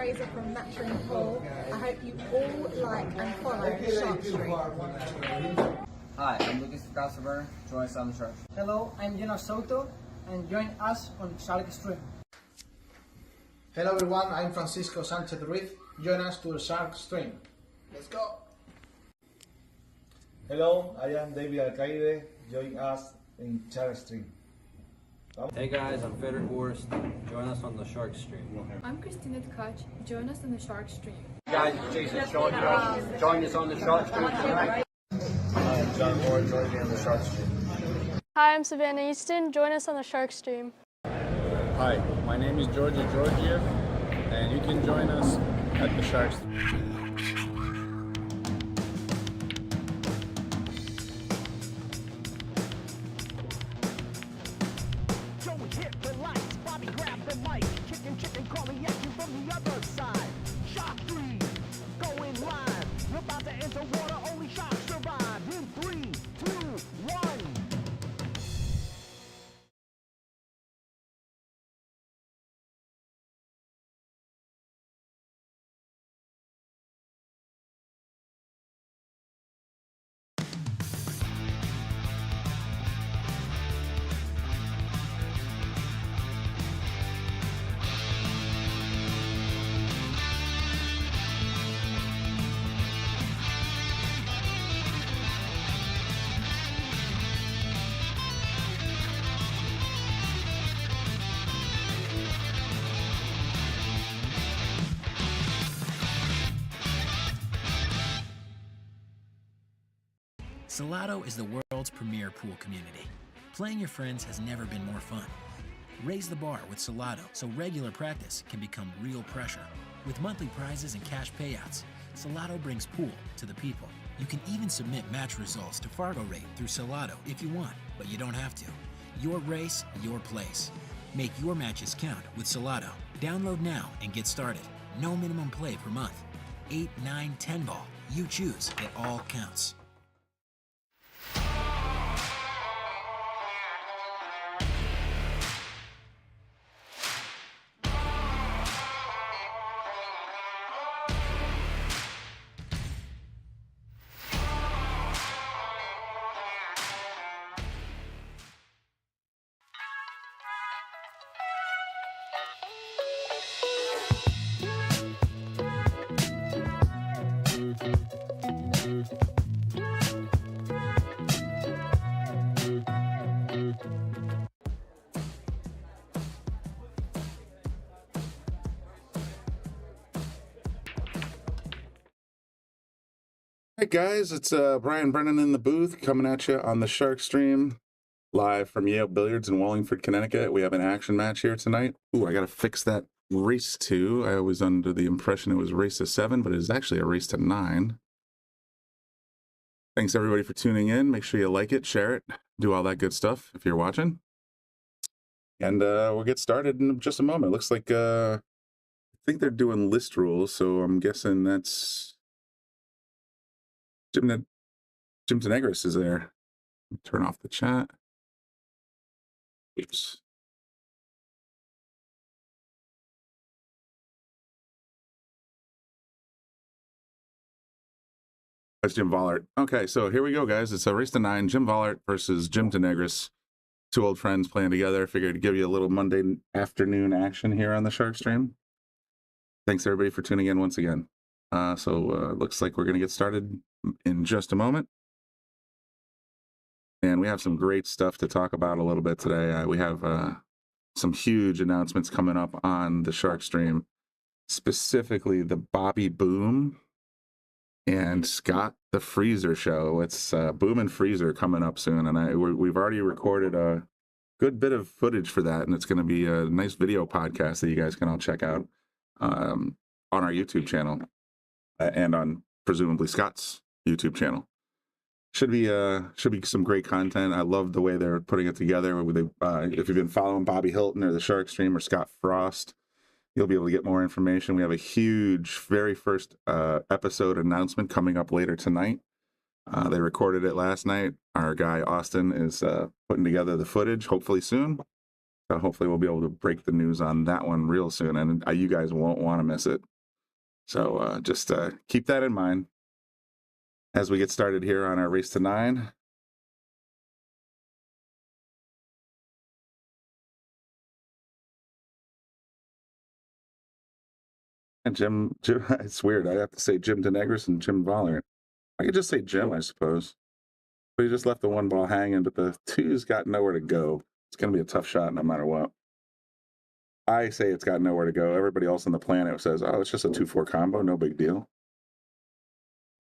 Fraser from Matching Pool. I hope you all like and follow Shark Street. Hi, I'm Lucas Casaver. Join us on the Shark Street. Hello, I'm Salotto, and join us on Shark Stream. Hello everyone, I'm Francisco Sanchez Ruiz. Join us to the Shark Stream. Let's go! Hello, I am David Alcaide. Join us in Shark Stream. Hey guys, I'm Fedor Horst. Join us on the Shark Stream. I'm Christina Tkach. Join us on the Shark Stream. Guys, it's Jason Shaw. Join us on the Shark Stream tonight. I'm John Moore. Join me on the Shark Stream. Hi, I'm Savannah Easton. Join us on the Shark Stream. Hi, my name is Georgia Georgiev, and you can join us at the Shark Stream. Salado is the world's premier pool community. Playing your friends has never been more fun. Raise the bar with Salado so regular practice can become real pressure. With monthly prizes and cash payouts, Salado brings pool to the people. You can even submit match results to Fargo Rate through Salado if you want, but you don't have to. Your race, your place. Make your matches count with Salado. Download now and get started. No minimum play per month. 8, 9, 10 ball. You choose. It all counts. Hey guys, it's Brian Brennan in the booth coming at you on the Shark Stream, live from Yale Billiards in Wallingford, Connecticut. We have an action match here tonight. Ooh, I gotta fix that race to. I was under the impression it was race to 7, but it is actually a race to 9. Thanks everybody for tuning in. Make sure you like it, share it, do all that good stuff if you're watching. And we'll get started in just a moment. Looks like I think they're doing list rules, so I'm guessing that's Jim DeNegris is there. Turn off the chat. Oops. That's Jim Vollhardt. Okay, so here we go, guys. It's a race to 9. Jim Vollhardt versus Jim DeNegris. Two old friends playing together. Figured to give you a little Monday afternoon action here on the Shark Stream. Thanks everybody for tuning in once again. Looks like we're going to get started in just a moment. And we have some great stuff to talk about a little bit today. We have some huge announcements coming up on the Shark Stream, specifically the Bobby Boom and Scott the Freezer show. It's Boom and Freezer coming up soon, and we've already recorded a good bit of footage for that, and it's going to be a nice video podcast that you guys can all check out on our YouTube channel and on presumably Scott's YouTube channel. Should be some great content. I love the way they're putting it together. If you've been following Bobby Hilton or the Shark Stream or Scott Frost, you'll be able to get more information. We have a huge, very first episode announcement coming up later tonight. They recorded it last night. Our guy Austin is putting together the footage, hopefully soon. So hopefully we'll be able to break the news on that one real soon, and you guys won't want to miss it. So just keep that in mind as we get started here on our race to 9. And Jim, it's weird. I have to say Jim DeNegris and Jim Vollhardt. I could just say Jim, I suppose. But he just left the 1 ball hanging, but the 2's got nowhere to go. It's going to be a tough shot no matter what. I say it's got nowhere to go. Everybody else on the planet says, oh, it's just a 2-4 combo. No big deal.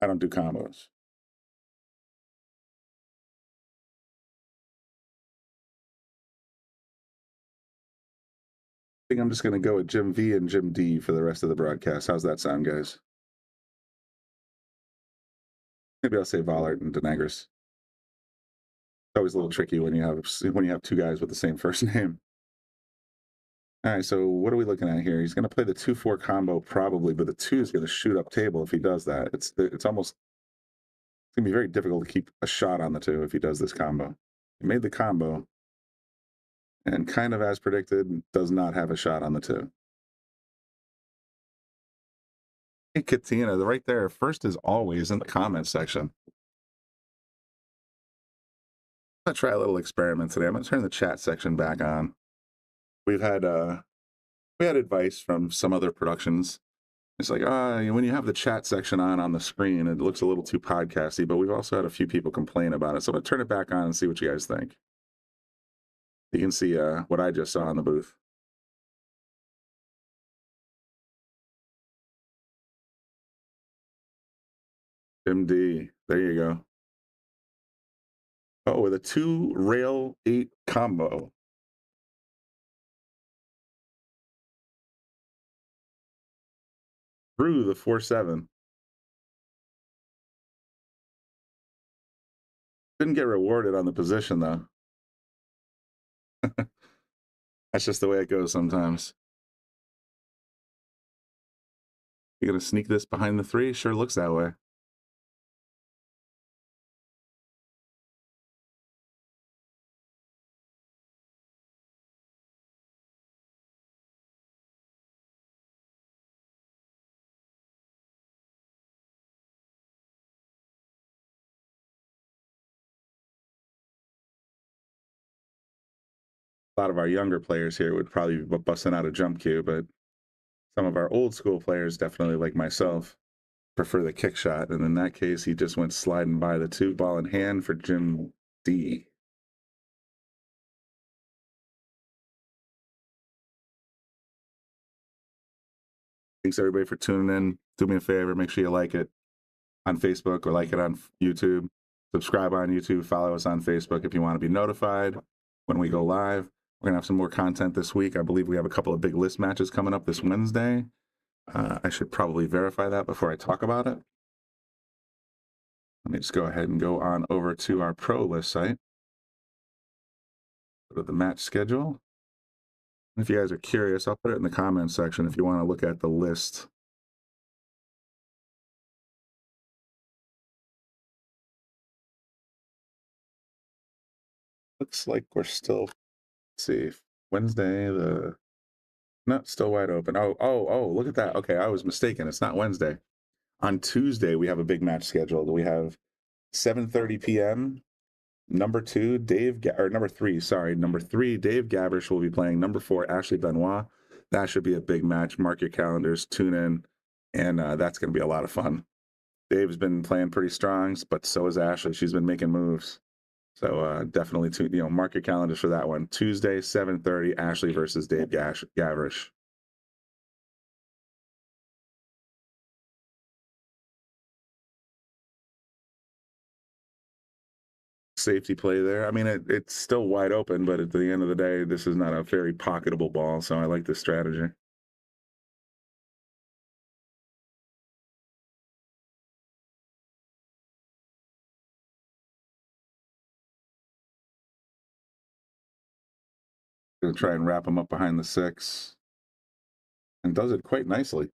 I don't do combos. I think I'm just going to go with Jim V and Jim D for the rest of the broadcast. How's that sound, guys? Maybe I'll say Vollhardt and DeNegris. It's always a little tricky when you have 2 guys with the same first name. All right, so what are we looking at here? He's going to play the 2-4 combo probably, but the 2 is going to shoot up table if he does that. It's going to be very difficult to keep a shot on the 2 if he does this combo. He made the combo, and kind of as predicted, does not have a shot on the 2. Hey, Katina, right there, first is always in the comments section. I'm going to try a little experiment today. I'm going to turn the chat section back on. We had advice from some other productions. It's like, when you have the chat section on the screen, it looks a little too podcasty, but we've also had a few people complain about it. So I'm going to turn it back on and see what you guys think. You can see what I just saw in the booth. Jim D, there you go. Oh, with a 2 rail 8 combo. Through the 4-7. Didn't get rewarded on the position, though. That's just the way it goes sometimes. You gonna sneak this behind the 3? Sure looks that way. A lot of our younger players here would probably be busting out a jump cue, but some of our old school players, definitely like myself, prefer the kick shot. And in that case, he just went sliding by the 2, ball in hand for Jim D. Thanks everybody for tuning in. Do me a favor, make sure you like it on Facebook or like it on YouTube. Subscribe on YouTube, follow us on Facebook if you want to be notified when we go live. We're going to have some more content this week. I believe we have a couple of big list matches coming up this Wednesday. I should probably verify that before I talk about it. Let me just go ahead and go on over to our pro list site. Go to the match schedule. If you guys are curious, I'll put it in the comments section if you want to look at the list. Looks like we're still, let's see, Wednesday, no, still wide open. Oh, look at that. Okay, I was mistaken. It's not Wednesday. On Tuesday, we have a big match scheduled. We have 7:30 p.m. Number 3, Dave Gabrish will be playing number 4, Ashley Benoit. That should be a big match. Mark your calendars, tune in, and that's going to be a lot of fun. Dave's been playing pretty strong, but so is Ashley. She's been making moves. So definitely, mark your calendars for that one. Tuesday, 7:30, Ashley versus Dave Gavrish. Safety play there. I mean, it's still wide open, but at the end of the day, this is not a very pocketable ball, so I like this strategy. Gonna try and wrap him up behind the 6, and does it quite nicely.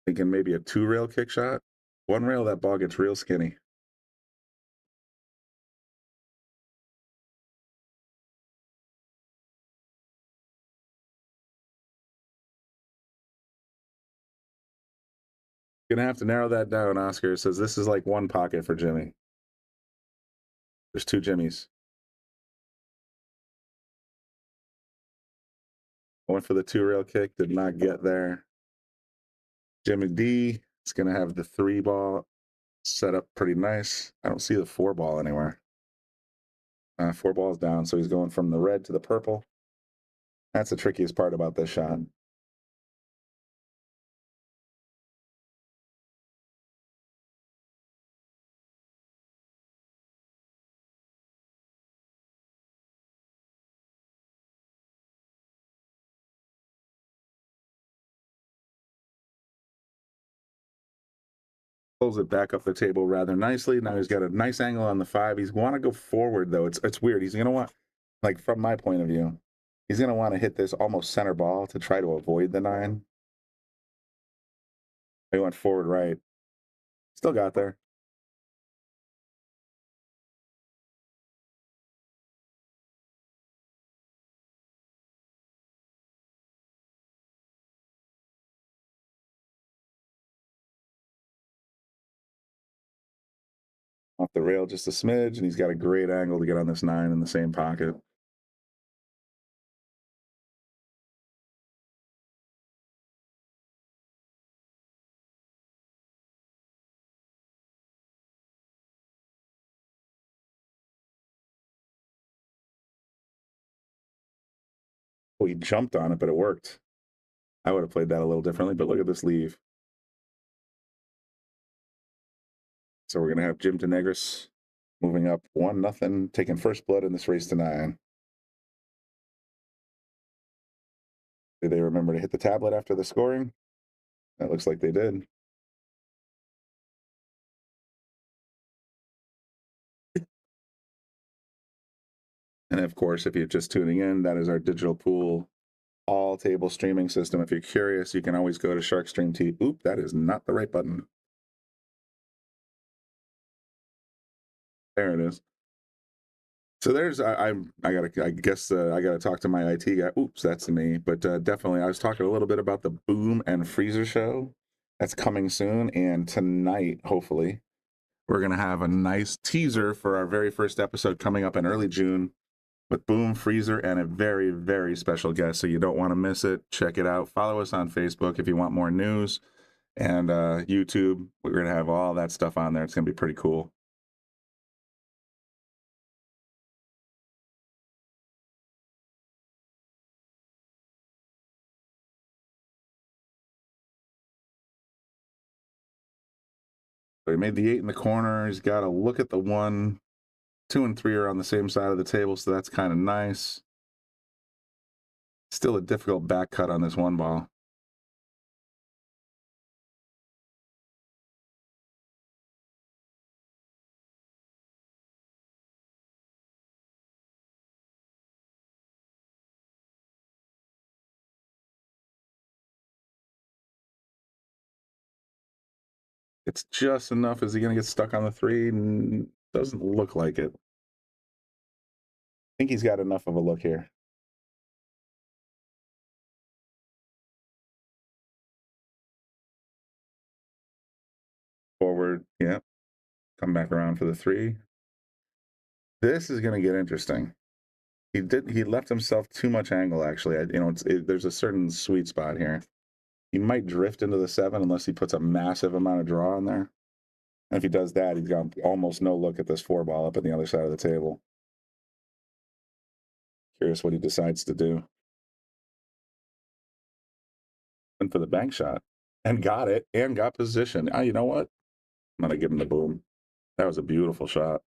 Thinking maybe a 2-rail kick shot. 1 rail, that ball gets real skinny. Gonna have to narrow that down. Oscar says this is like one pocket for Jimmy. There's two Jimmys. I went for the 2-rail kick, did not get there. Jimmy D is gonna have the 3-ball set up pretty nice. I don't see the 4-ball anywhere. 4 balls down, so he's going from the red to the purple. That's the trickiest part about this shot. Pulls it back up the table rather nicely. Now he's got a nice angle on the 5. He's want to go forward, though. It's weird. He's going to want, like, from my point of view, he's going to want to hit this almost center ball to try to avoid the 9. He went forward right. Still got there. Off the rail just a smidge, and he's got a great angle to get on this 9 in the same pocket. Oh, he jumped on it, but it worked. I would have played that a little differently, but look at this leave. So we're going to have Jim DeNegris moving up 1-0, taking first blood in this race to 9. Did they remember to hit the tablet after the scoring? That looks like they did. And of course, if you're just tuning in, that is our digital pool all table streaming system. If you're curious, you can always go to SharkStream TV. Oop, that is not the right button. There it is. So there's I gotta talk to my IT guy. Oops, that's me. But definitely, I was talking a little bit about the Boom and Freezer show that's coming soon, and tonight, hopefully, we're gonna have a nice teaser for our very first episode coming up in early June with Boom, Freezer, and a very, very special guest. So you don't want to miss it. Check it out. Follow us on Facebook if you want more news, and YouTube. We're gonna have all that stuff on there. It's gonna be pretty cool. So he made the 8 in the corner. He's got to look at the 1. 2 and 3 are on the same side of the table, so that's kind of nice. Still a difficult back cut on this 1 ball. It's just enough. Is he going to get stuck on the 3? Doesn't look like it. I think he's got enough of a look here. Forward, yeah. Come back around for the 3. This is going to get interesting. He left himself too much angle, actually. There's a certain sweet spot here. He might drift into the 7 unless he puts a massive amount of draw in there. And if he does that, he's got almost no look at this 4 ball up on the other side of the table. Curious what he decides to do. Went for the bank shot and got it and got position. You know what? I'm going to give him the boom. That was a beautiful shot.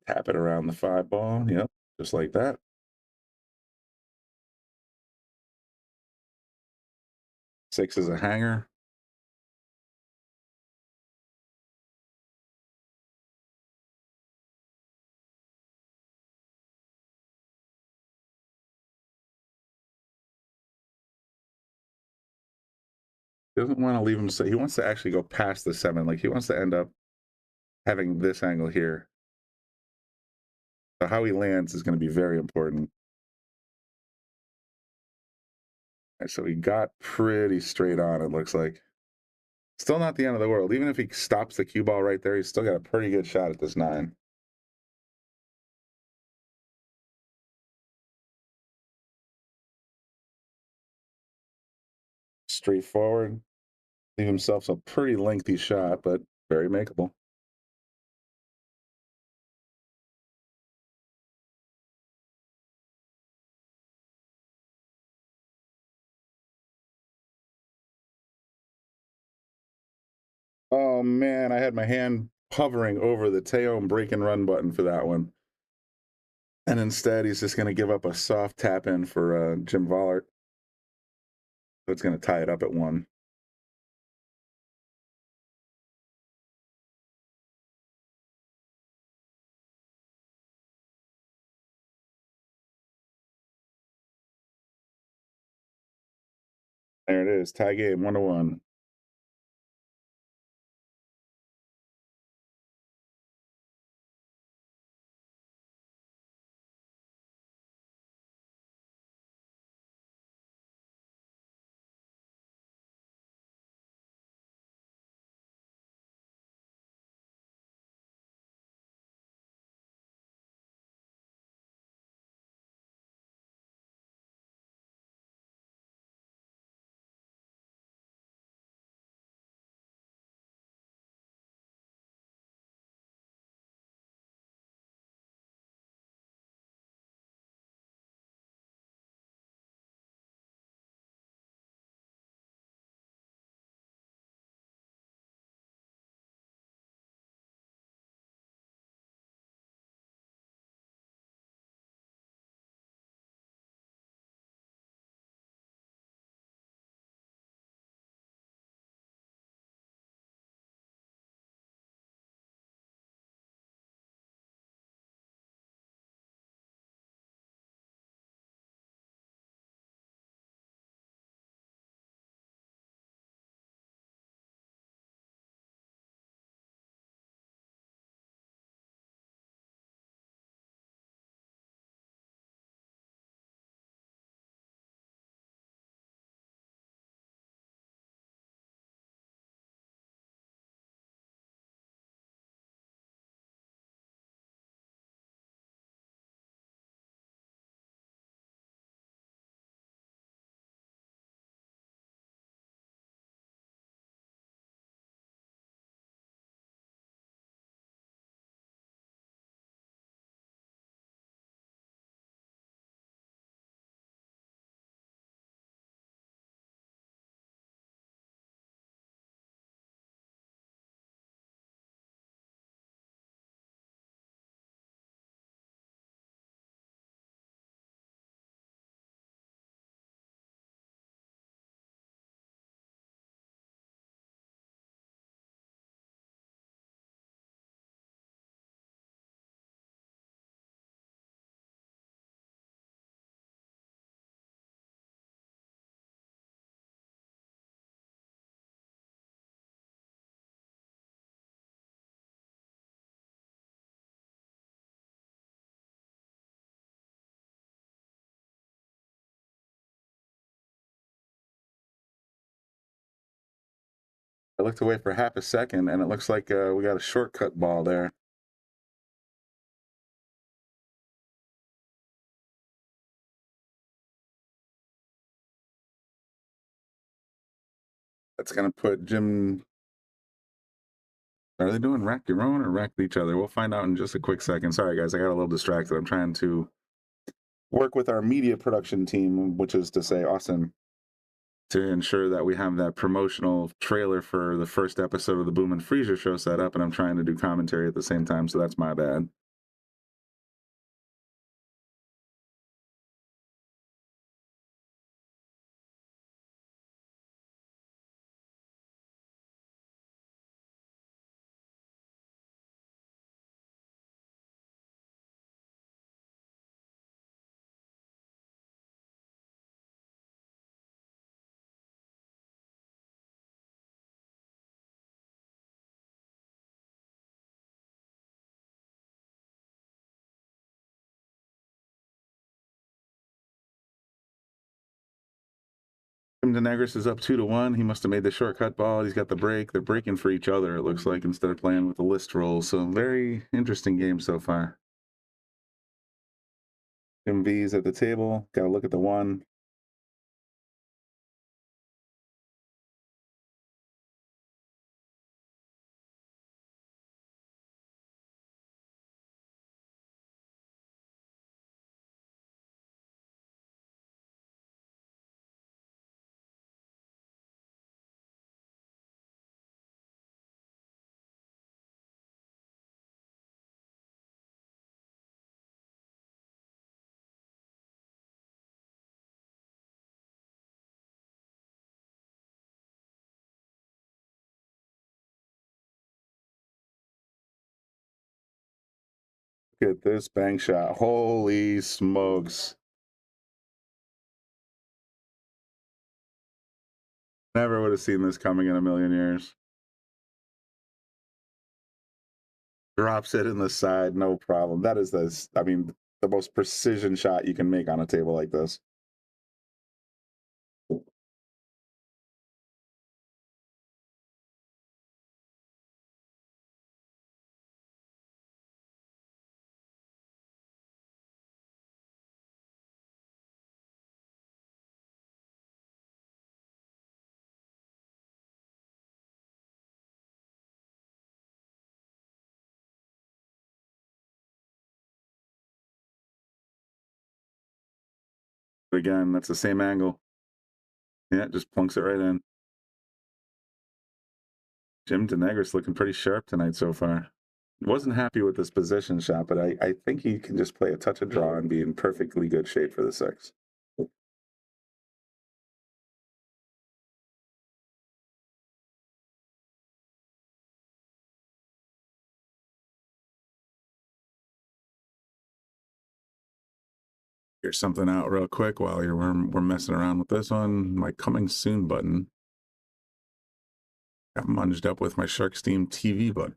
Tap it around the 5 ball. Yep, just like that. Six is a hanger. Doesn't want to leave him. He wants to actually go past the 7. Like he wants to end up having this angle here. So how he lands is going to be very important. All right, so he got pretty straight on, it looks like. Still not the end of the world. Even if he stops the cue ball right there, he's still got a pretty good shot at this 9. Straightforward. Leave himself a pretty lengthy shot, but very makeable. Oh man, I had my hand hovering over the Taom break and run button for that one. And instead, he's just going to give up a soft tap in for Jim Vollhardt. That's going to tie it up at 1. There it is, tie game, 1-1. I looked away for half a second, and it looks like we got a shortcut ball there. That's going to put Jim... Are they doing rack your own or rack each other? We'll find out in just a quick second. Sorry, guys, I got a little distracted. I'm trying to work with our media production team, which is to say Austin, to ensure that we have that promotional trailer for the first episode of the Boom and Freezer show set up, and I'm trying to do commentary at the same time, so that's my bad. DeNegris is up 2-1. He must have made the shortcut ball. He's got the break. They're breaking for each other, it looks like, instead of playing with the list roll. So very interesting game so far. Jim V's at the table. Got to look at the one. Look at this bang shot. Holy smokes. Never would have seen this coming in a million years. Drops it in the side, no problem. That is the most precision shot you can make on a table like this. Again, that's the same angle. Yeah, just plunks it right in. Jim DeNegris looking pretty sharp tonight so far. Wasn't happy with this position shot, but I think he can just play a touch of draw and be in perfectly good shape for the 6. Here's something out real quick while we're messing around with this one. My coming soon button got munged up with my Shark Steam TV button.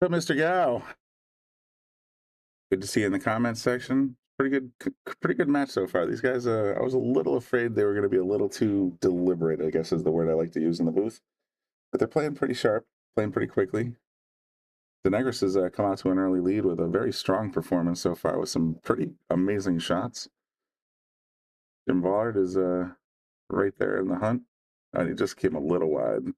What's up, Mr. Gao? Good to see you in the comments section. Pretty good match so far. These guys, I was a little afraid they were going to be a little too deliberate, I guess is the word I like to use in the booth. But they're playing pretty sharp, playing pretty quickly. DeNegris has come out to an early lead with a very strong performance so far with some pretty amazing shots. Jim Vollhardt is right there in the hunt. He just came a little wide.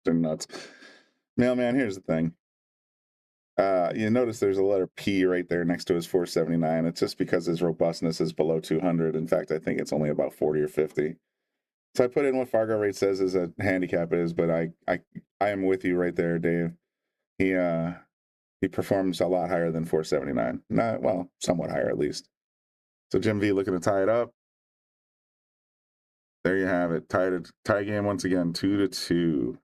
They're nuts. Mailman, here's the thing. You notice there's a letter P right there next to his 479. It's just because his robustness is below 200. In fact, I think it's only about 40 or 50. So I put in what Fargo rate says is a handicap is, but I am with you right there, Dave. He performs a lot higher than 479. Not, well, somewhat higher at least. So Jim V looking to tie it up. There you have it. Tie game once again, 2-2.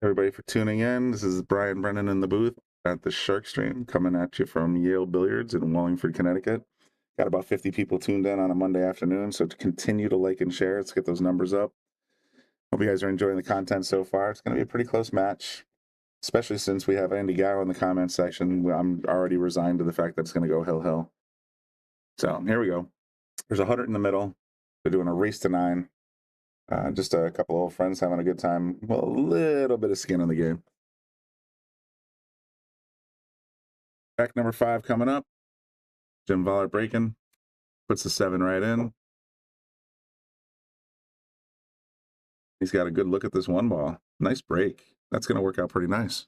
Everybody for tuning in. This is Brian Brennan in the booth at the Shark Stream, coming at you from Yale Billiards in Wallingford, Connecticut. Got about 50 people tuned in on a Monday afternoon, so to continue to like and share. Let's get those numbers up. Hope you guys are enjoying the content so far. It's going to be a pretty close match, especially since we have Andy Gow in the comment section. I'm already resigned to the fact that it's going to go hill. So here we go. There's 100 in the middle. They're doing a race to 9. Just a couple of old friends having a good time. Well, a little bit of skin in the game. Back number 5 coming up. Jim Vollhardt breaking. Puts the 7 right in. He's got a good look at this 1 ball. Nice break. That's going to work out pretty nice.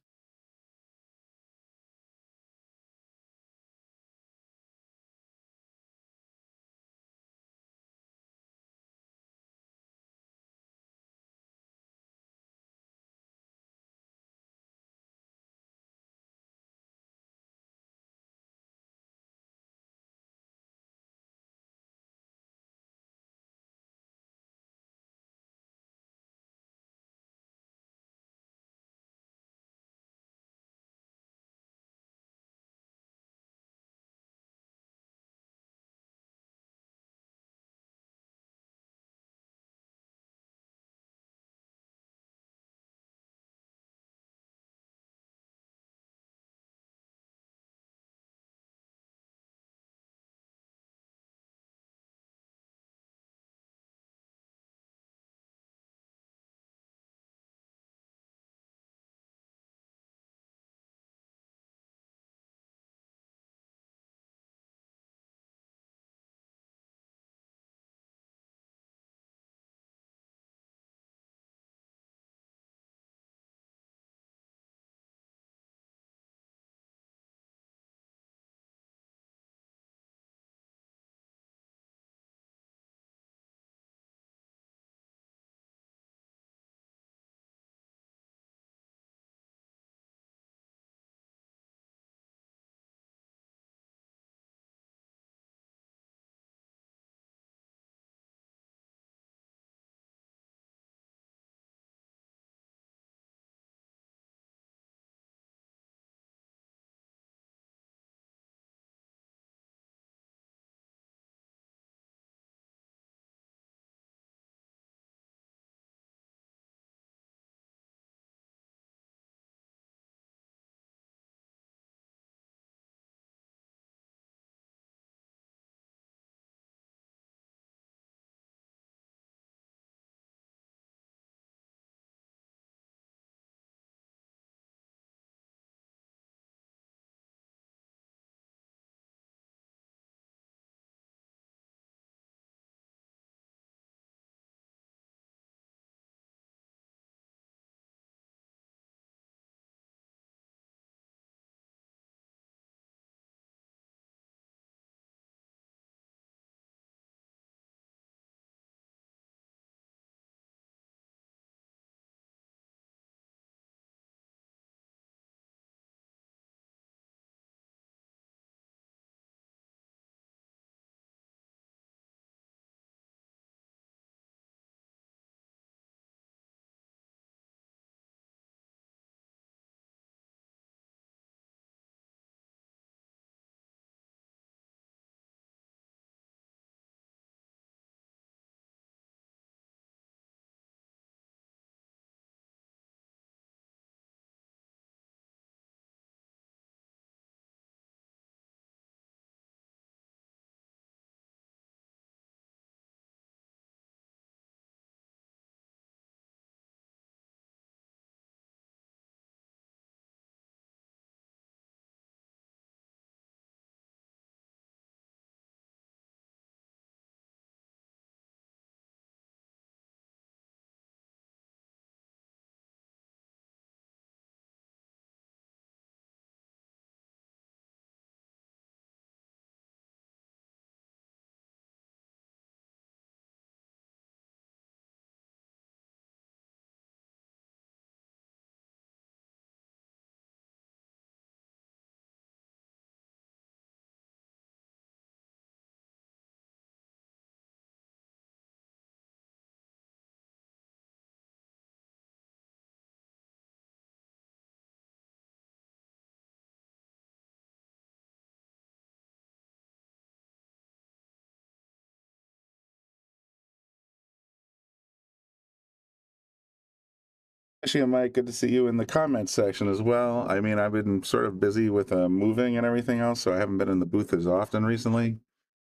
Actually, Mike, good to see you in the comments section as well. I mean, I've been sort of busy with moving and everything else, so I haven't been in the booth as often recently.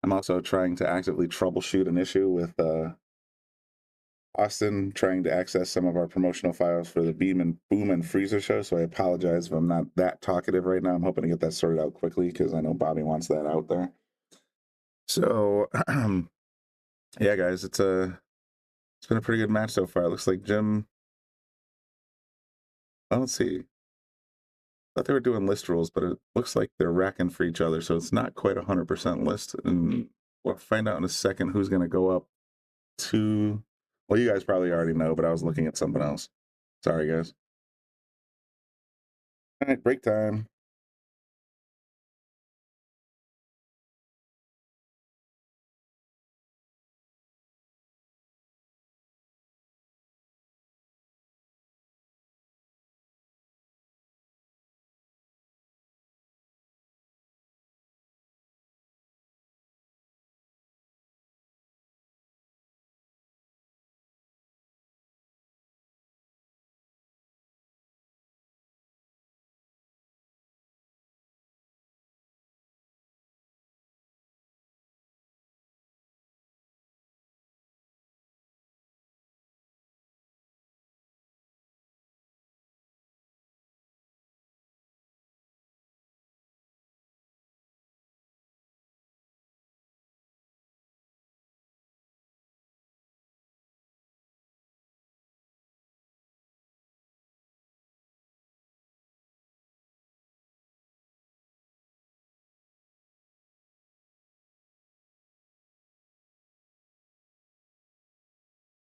I'm also trying to actively troubleshoot an issue with Austin trying to access some of our promotional files for the Boom and Freezer show, so I apologize if I'm not that talkative right now. I'm hoping to get that sorted out quickly because I know Bobby wants that out there. So, yeah, guys, it's been a pretty good match so far. It looks like Jim. Well, let's see. Thought they were doing list rules, but it looks like they're racking for each other, so it's not quite 100% list. And we'll find out in a second who's going to go up to. Well, you guys probably already know, but I was looking at something else. Sorry, guys. All right, break time.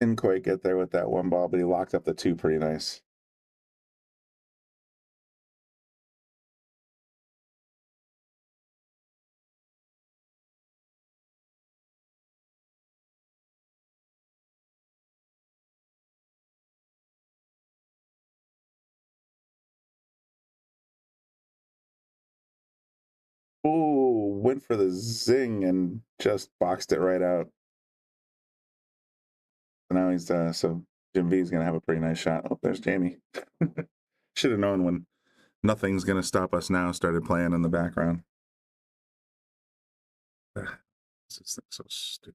Didn't quite get there with that one ball, but he locked up the two pretty nice. Ooh, went for the zing and just boxed it right out. So now he's so Jim V's gonna have a pretty nice shot. Oh, there's Jamie. Should have known when Nothing's Gonna Stop Us Now started playing in the background. This thing's so stupid.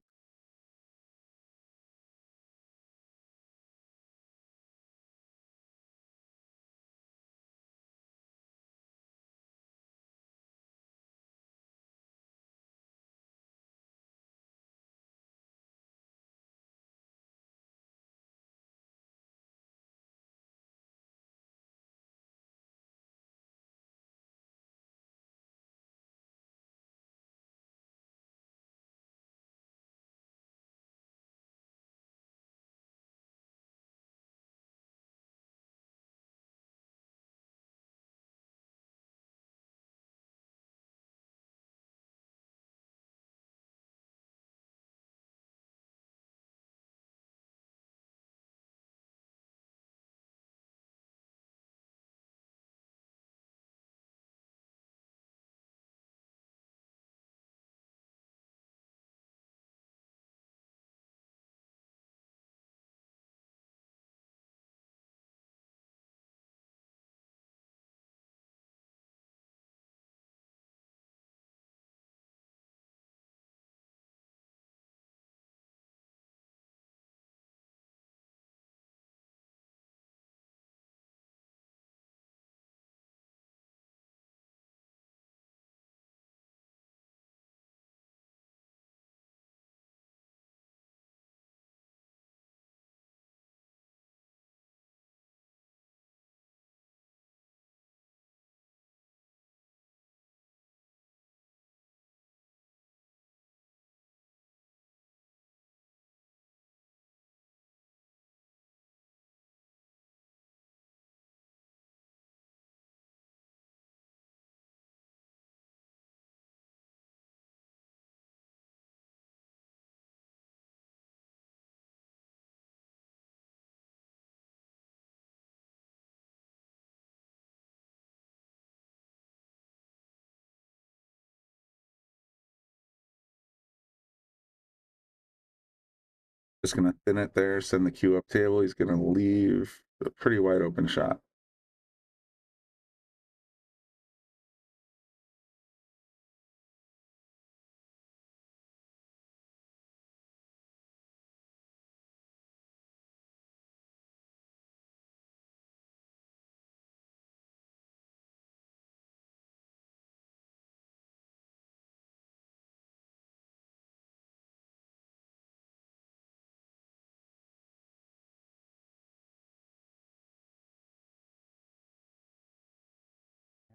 Just going to thin it there, send the cue up table. He's going to leave a pretty wide open shot.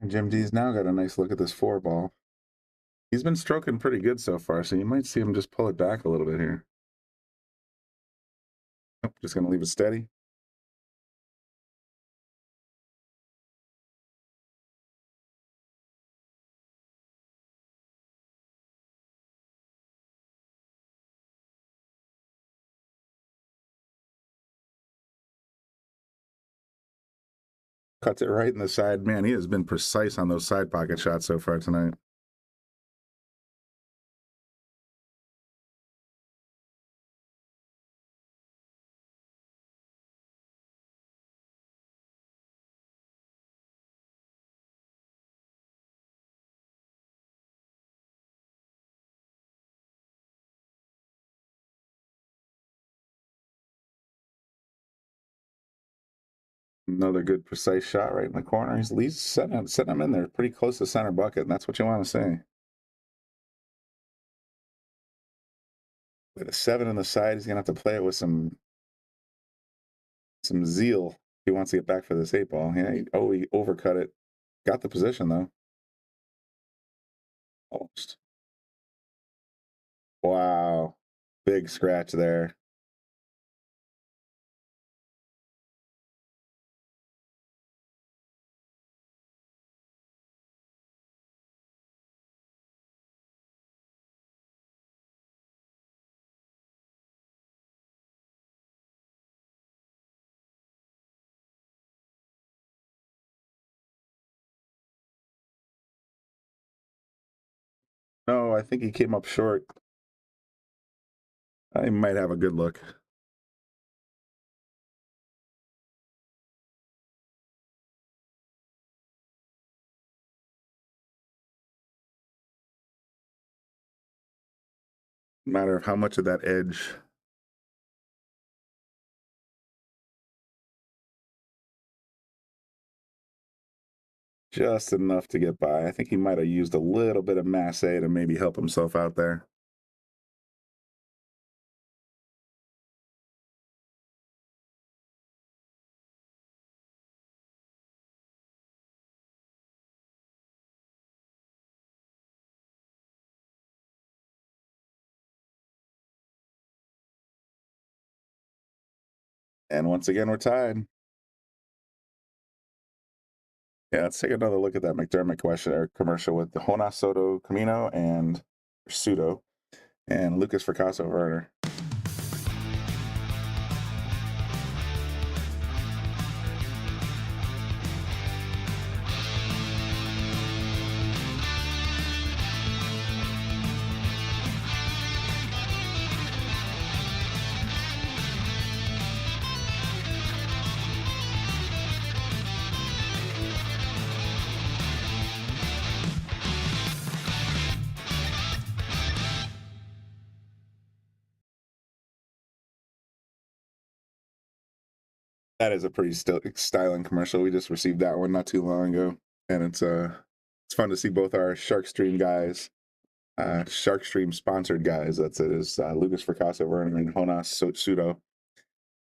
Jim D's now got a nice look at this 4-ball. He's been stroking pretty good so far, so you might see him just pull it back a little bit here. Nope, just going to leave it steady. Cuts it right in the side. Man, he has been precise on those side pocket shots so far tonight. Another good precise shot right in the corner. He's at least setting him in there pretty close to center bucket, and that's what you want to see. With a 7 on the side, he's going to have to play it with some zeal if he wants to get back for this 8-ball. Yeah, he overcut it. Got the position, though. Almost. Wow. Big scratch there. No, I think he came up short. I might have a good look. Matter of how much of that edge. Just enough to get by. I think he might have used a little bit of masse to maybe help himself out there. And once again, we're tied. Yeah, let's take another look at that McDermott question or commercial with the Jonas Soto Camino and Pseudo and Lucas Fracasso Werner. That is a pretty styling commercial. We just received that one not too long ago, and it's fun to see both our Sharkstream guys, Sharkstream sponsored guys. That's it. Is Lucas Fracasso Werner and Jonas Pseudo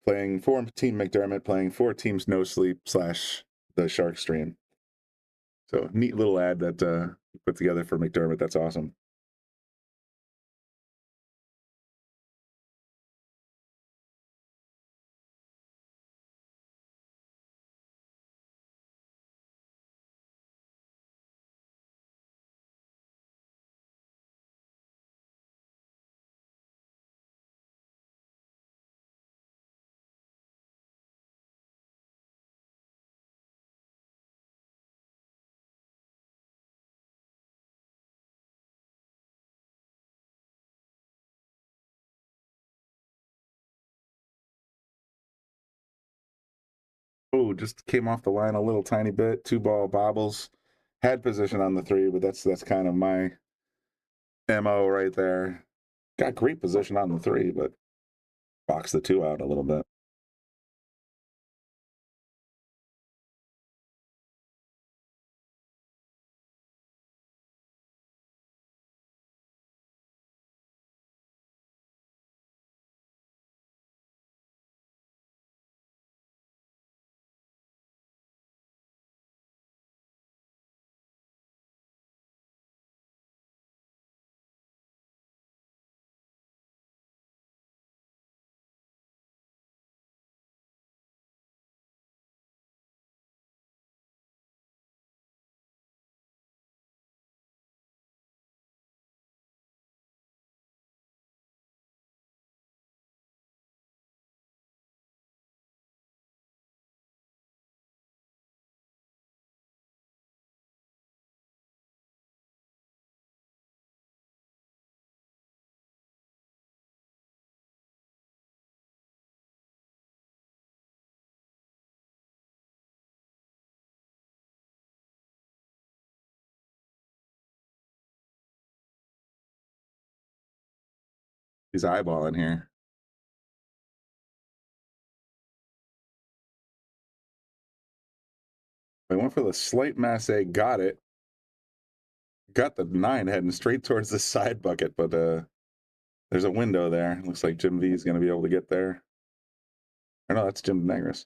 playing for Team McDermott, playing for Teams No Sleep / the Sharkstream. So neat little ad that put together for McDermott. That's awesome. Oh, just came off the line a little tiny bit. 2-ball bobbles. Had position on the 3, but that's kind of my MO right there. Got great position on the 3, but boxed the 2 out a little bit. He's eyeballing here. I went for the slight masse, got it. Got the 9 heading straight towards the side bucket, but there's a window there. Looks like Jim V is going to be able to get there. Or no, that's Jim DeNegris.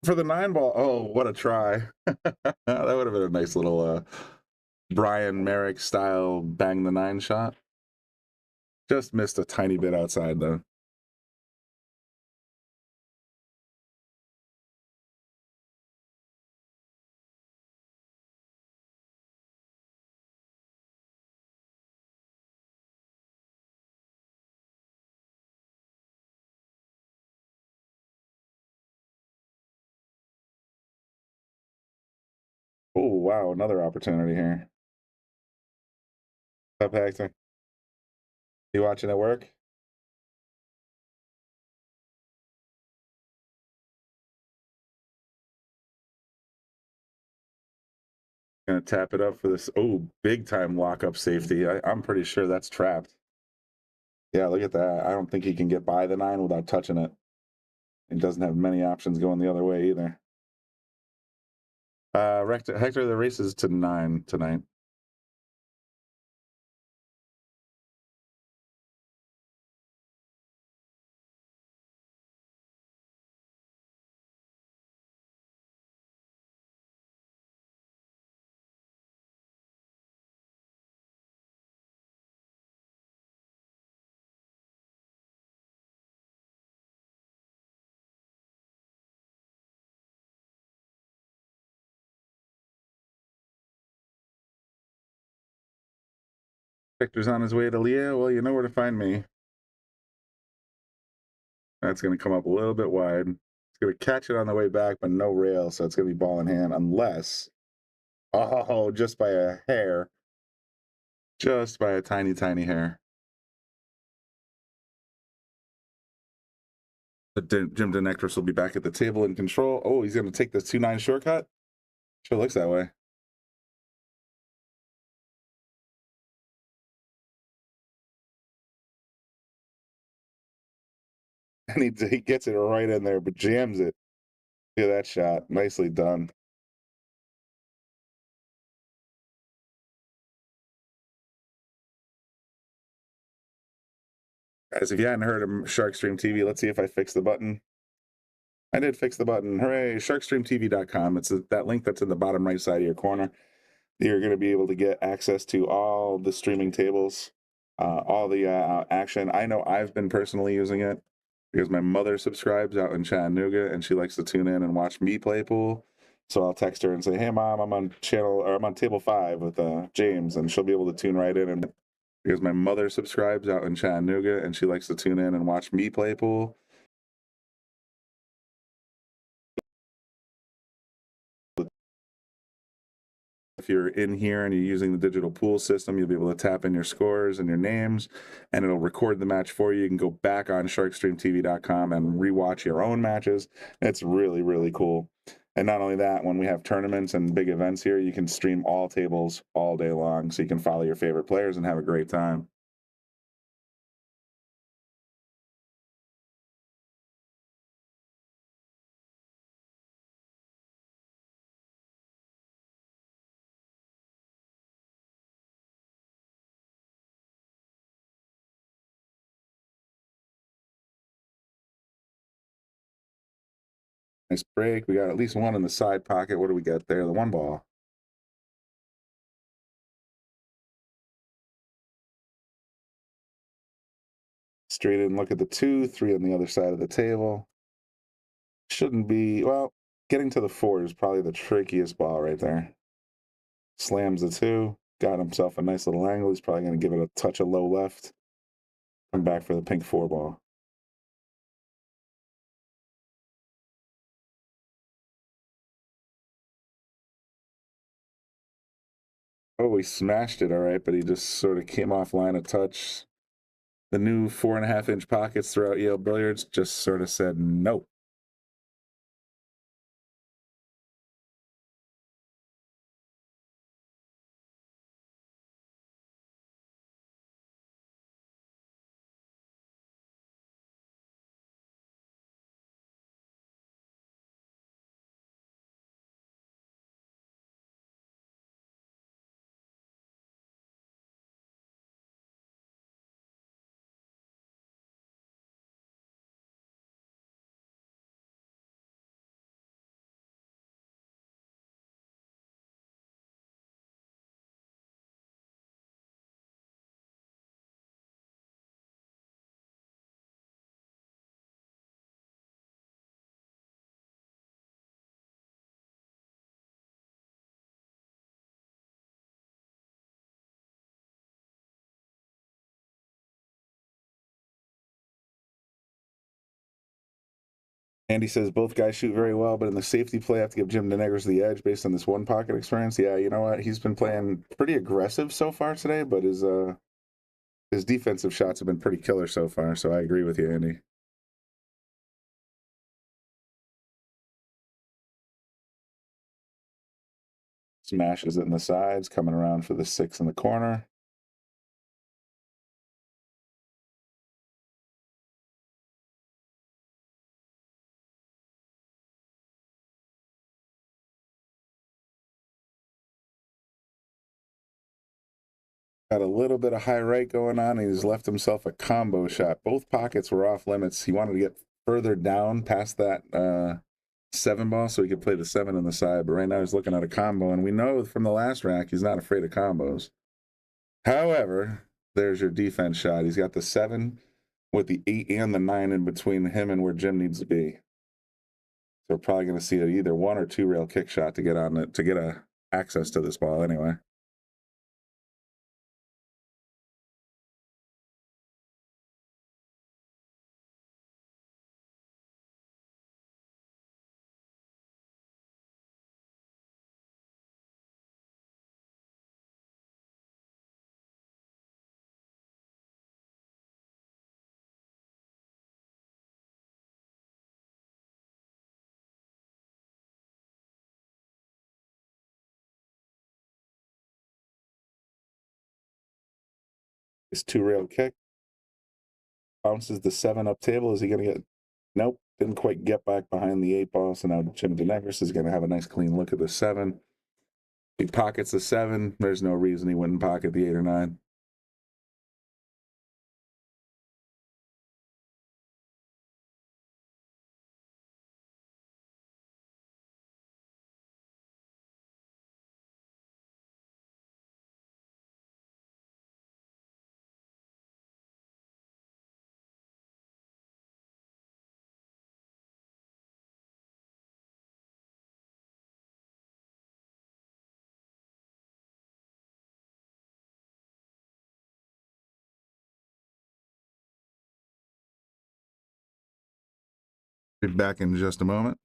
For the 9-ball, oh, what a try. That would have been a nice little Brian Merrick style bang the 9 shot. Just missed a tiny bit outside though. Oh, wow, another opportunity here. What's up, Hector? You watching it work? Gonna tap it up for this. Oh, big time lock-up safety. I'm pretty sure that's trapped. Yeah, look at that. I don't think he can get by the 9 without touching it. It doesn't have many options going the other way either. Hector, the race is to 9 tonight. Hector's on his way to Leah. Well, you know where to find me. That's going to come up a little bit wide. It's going to catch it on the way back, but no rail, so it's going to be ball in hand unless, oh, just by a hair. Just by a tiny, tiny hair. But Jim DeNegris will be back at the table in control. Oh, he's going to take the 2-9 shortcut? Sure looks that way. And he gets it right in there, but jams it. Look at that shot. Nicely done. Guys, if you hadn't heard of Sharkstream TV, let's see if I fix the button. I did fix the button. Hooray, sharkstreamtv.com. It's that link that's in the bottom right side of your corner. You're going to be able to get access to all the streaming tables, all the action. I know I've been personally using it because my mother subscribes out in Chattanooga and she likes to tune in and watch me play pool. So I'll text her and say, "Hey mom, I'm on table 5 with James," and she'll be able to tune right in. And because my mother subscribes out in Chattanooga and she likes to tune in and watch me play pool. If you're in here and you're using the digital pool system, you'll be able to tap in your scores and your names, and it'll record the match for you. You can go back on sharkstreamtv.com and rewatch your own matches. It's really, really cool. And not only that, when we have tournaments and big events here, you can stream all tables all day long, so you can follow your favorite players and have a great time. Nice break. We got at least one in the side pocket. What do we got there? The one ball. Straight in, look at the 2, 3 on the other side of the table. Shouldn't be, well, getting to the 4 is probably the trickiest ball right there. Slams the 2, got himself a nice little angle. He's probably going to give it a touch of low left. Come back for the pink 4 ball. Oh, he smashed it all right, but he just sort of came off line of touch. The new 4.5-inch pockets throughout Yale Billiards just sort of said no. Andy says both guys shoot very well, but in the safety play, I have to give Jim DeNegris the edge based on this one pocket experience. Yeah, you know what? He's been playing pretty aggressive so far today, but his defensive shots have been pretty killer so far. So I agree with you, Andy. Smashes it in the sides, coming around for the 6 in the corner. Got a little bit of high right going on. He's left himself a combo shot. Both pockets were off limits. He wanted to get further down past that 7 ball so he could play the 7 on the side. But right now he's looking at a combo, and we know from the last rack he's not afraid of combos. However, there's your defense shot. He's got the 7 with the 8 and the 9 in between him and where Jim needs to be. So we're probably going to see either 1 or 2 rail kick shot to get on it, to get access to this ball anyway. His 2 rail kick. Bounces the 7 up table. Is he going to get... Nope. Didn't quite get back behind the 8 ball. So now Jim DeNegris is going to have a nice clean look at the 7. He pockets the 7. There's no reason he wouldn't pocket the 8 or 9. Be back in just a moment.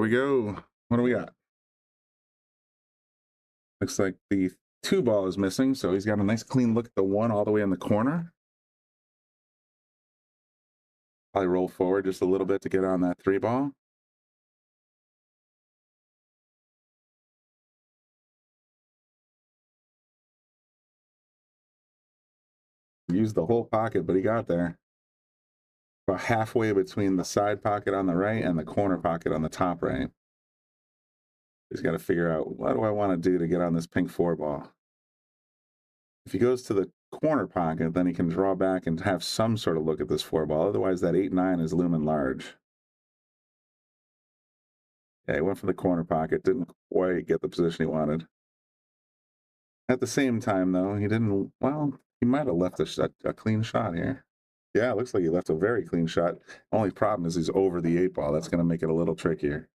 Here we go. What do we got? Looks like the 2 ball is missing, so he's got a nice clean look at the 1 all the way in the corner. Probably roll forward just a little bit to get on that 3 ball. Used the whole pocket, but he got there. About halfway between the side pocket on the right and the corner pocket on the top right. He's got to figure out, what do I want to do to get on this pink 4 ball? If he goes to the corner pocket, then he can draw back and have some sort of look at this 4 ball. Otherwise, that 8-9 is looming large. Yeah, he went for the corner pocket. Didn't quite get the position he wanted. At the same time, though, he didn't, well, he might have left a clean shot here. Yeah, it looks like he left a very clean shot. Only problem is he's over the 8 ball. That's going to make it a little trickier.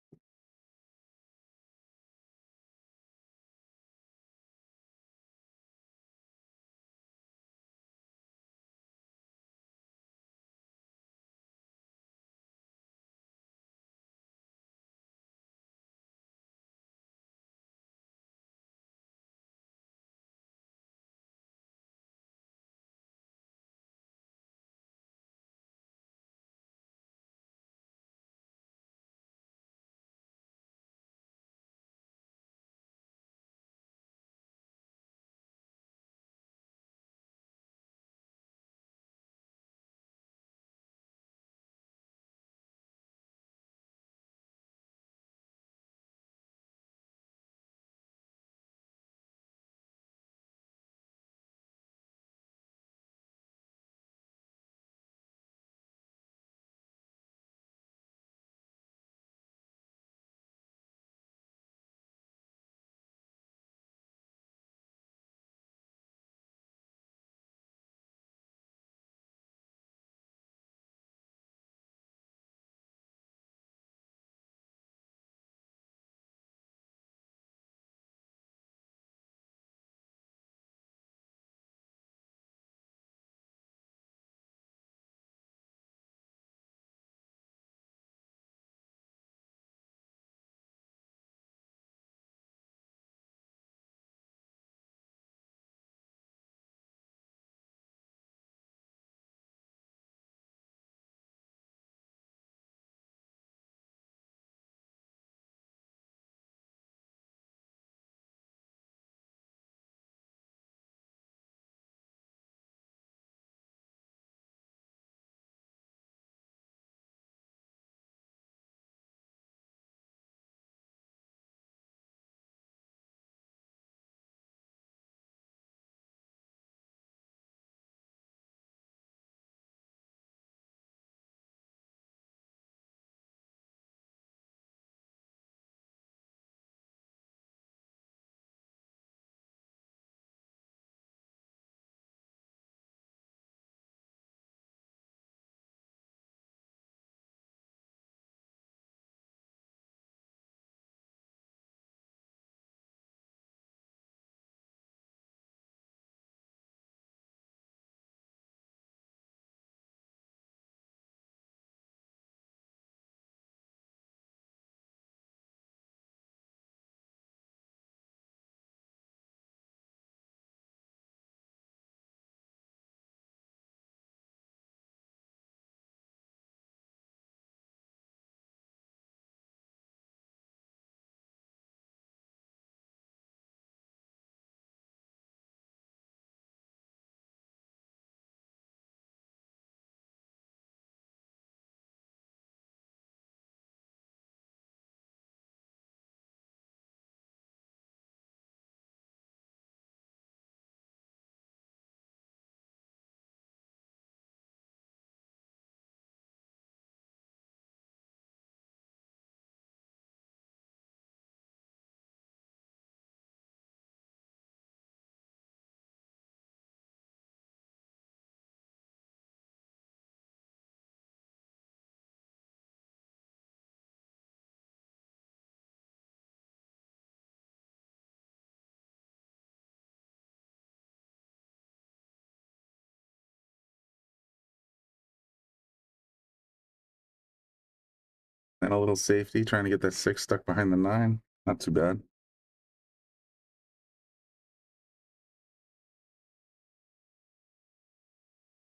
And a little safety, trying to get that 6 stuck behind the 9. Not too bad.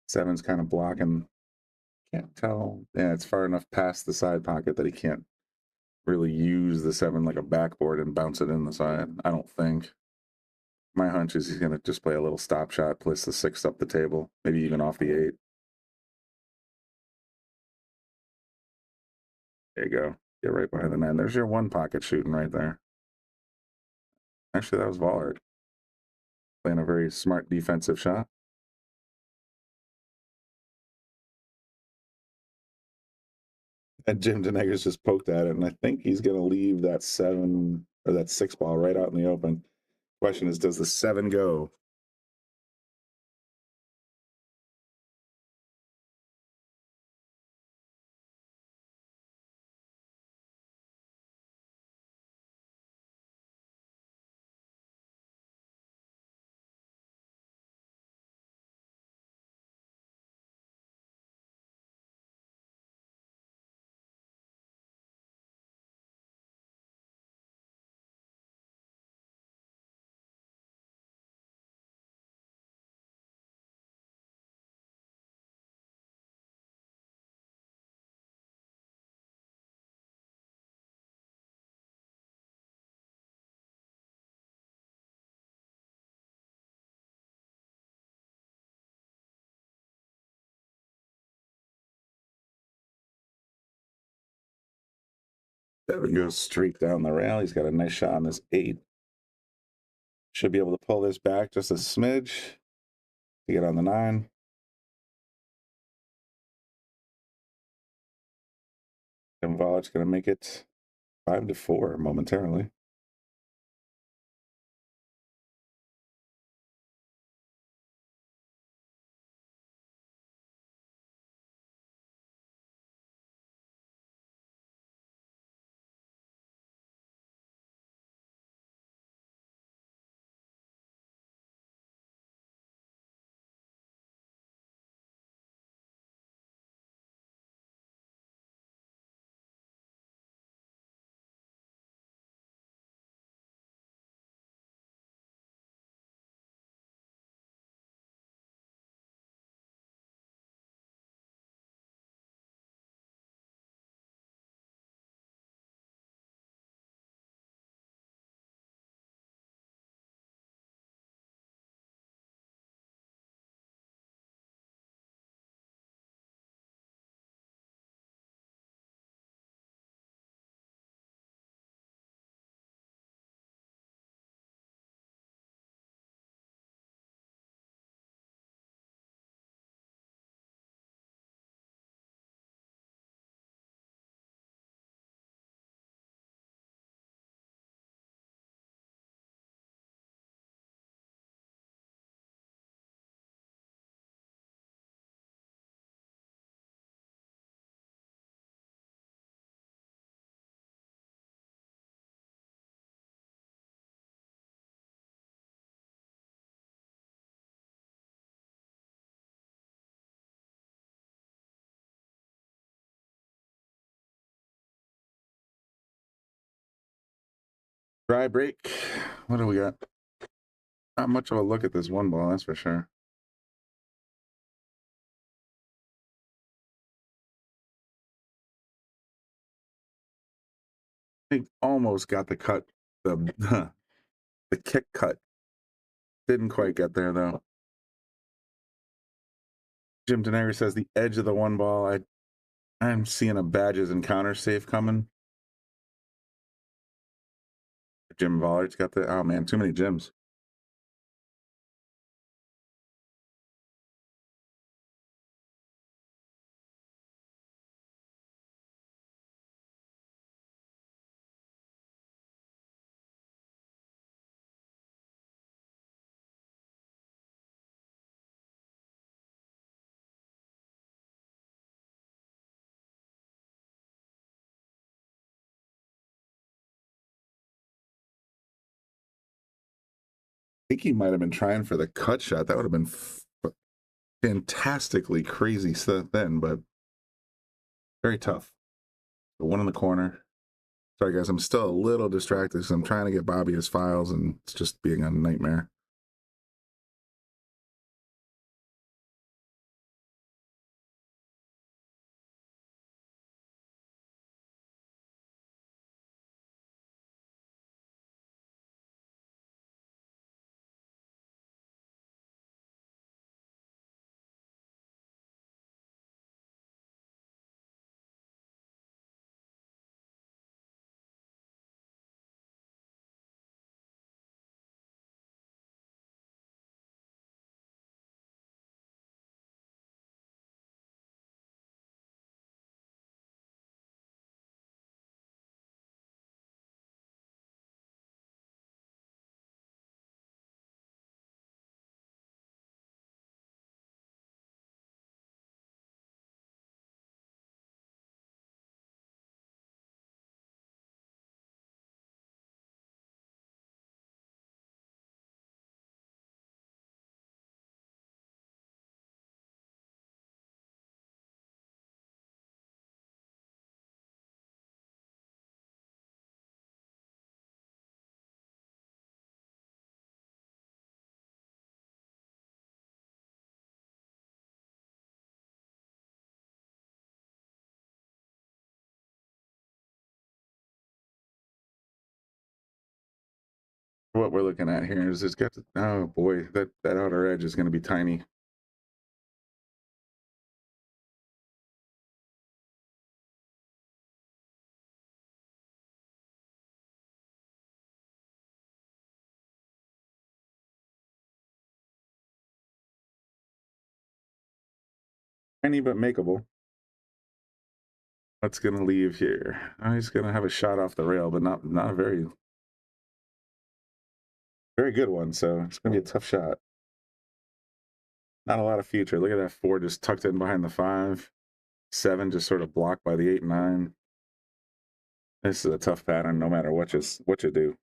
Seven's kind of blocking. Can't tell. Yeah, it's far enough past the side pocket that he can't really use the 7 like a backboard and bounce it in the side. I don't think. My hunch is he's going to just play a little stop shot, place the 6 up the table, maybe even off the 8. There you go. Get right behind the 9. There's your 1 pocket shooting right there. Actually, that was Vollhardt. Playing a very smart defensive shot. And Jim DeNegris just poked at it, and I think he's going to leave that 7 or that 6 ball right out in the open. Question is, does the 7 go? Seven goes straight down the rail. He's got a nice shot on his 8. Should be able to pull this back just a smidge to get on the 9. And Vollard's going to make it 5-4 momentarily. Dry break. What do we got? Not much of a look at this 1 ball, that's for sure. I think almost got the cut, the kick cut. Didn't quite get there though. Jim DeNegris says the edge of the 1 ball. I'm seeing a badges and counter safe coming. Jim Vollard's got the, oh man, too many Jims. I think he might have been trying for the cut shot. That would have been fantastically crazy thin, but very tough. The one in the corner. Sorry, guys, I'm still a little distracted because I'm trying to get Bobby his files, and it's just being a nightmare. What we're looking at here is it's got to, oh boy, that outer edge is going to be tiny. Tiny but makeable. What's going to leave here? Oh, he's going to have a shot off the rail, but not a very good one. So it's going to be a tough shot. Not a lot of future. Look at that 4 just tucked in behind the 5. 7 just sort of blocked by the 8 and 9. This is a tough pattern no matter what you do.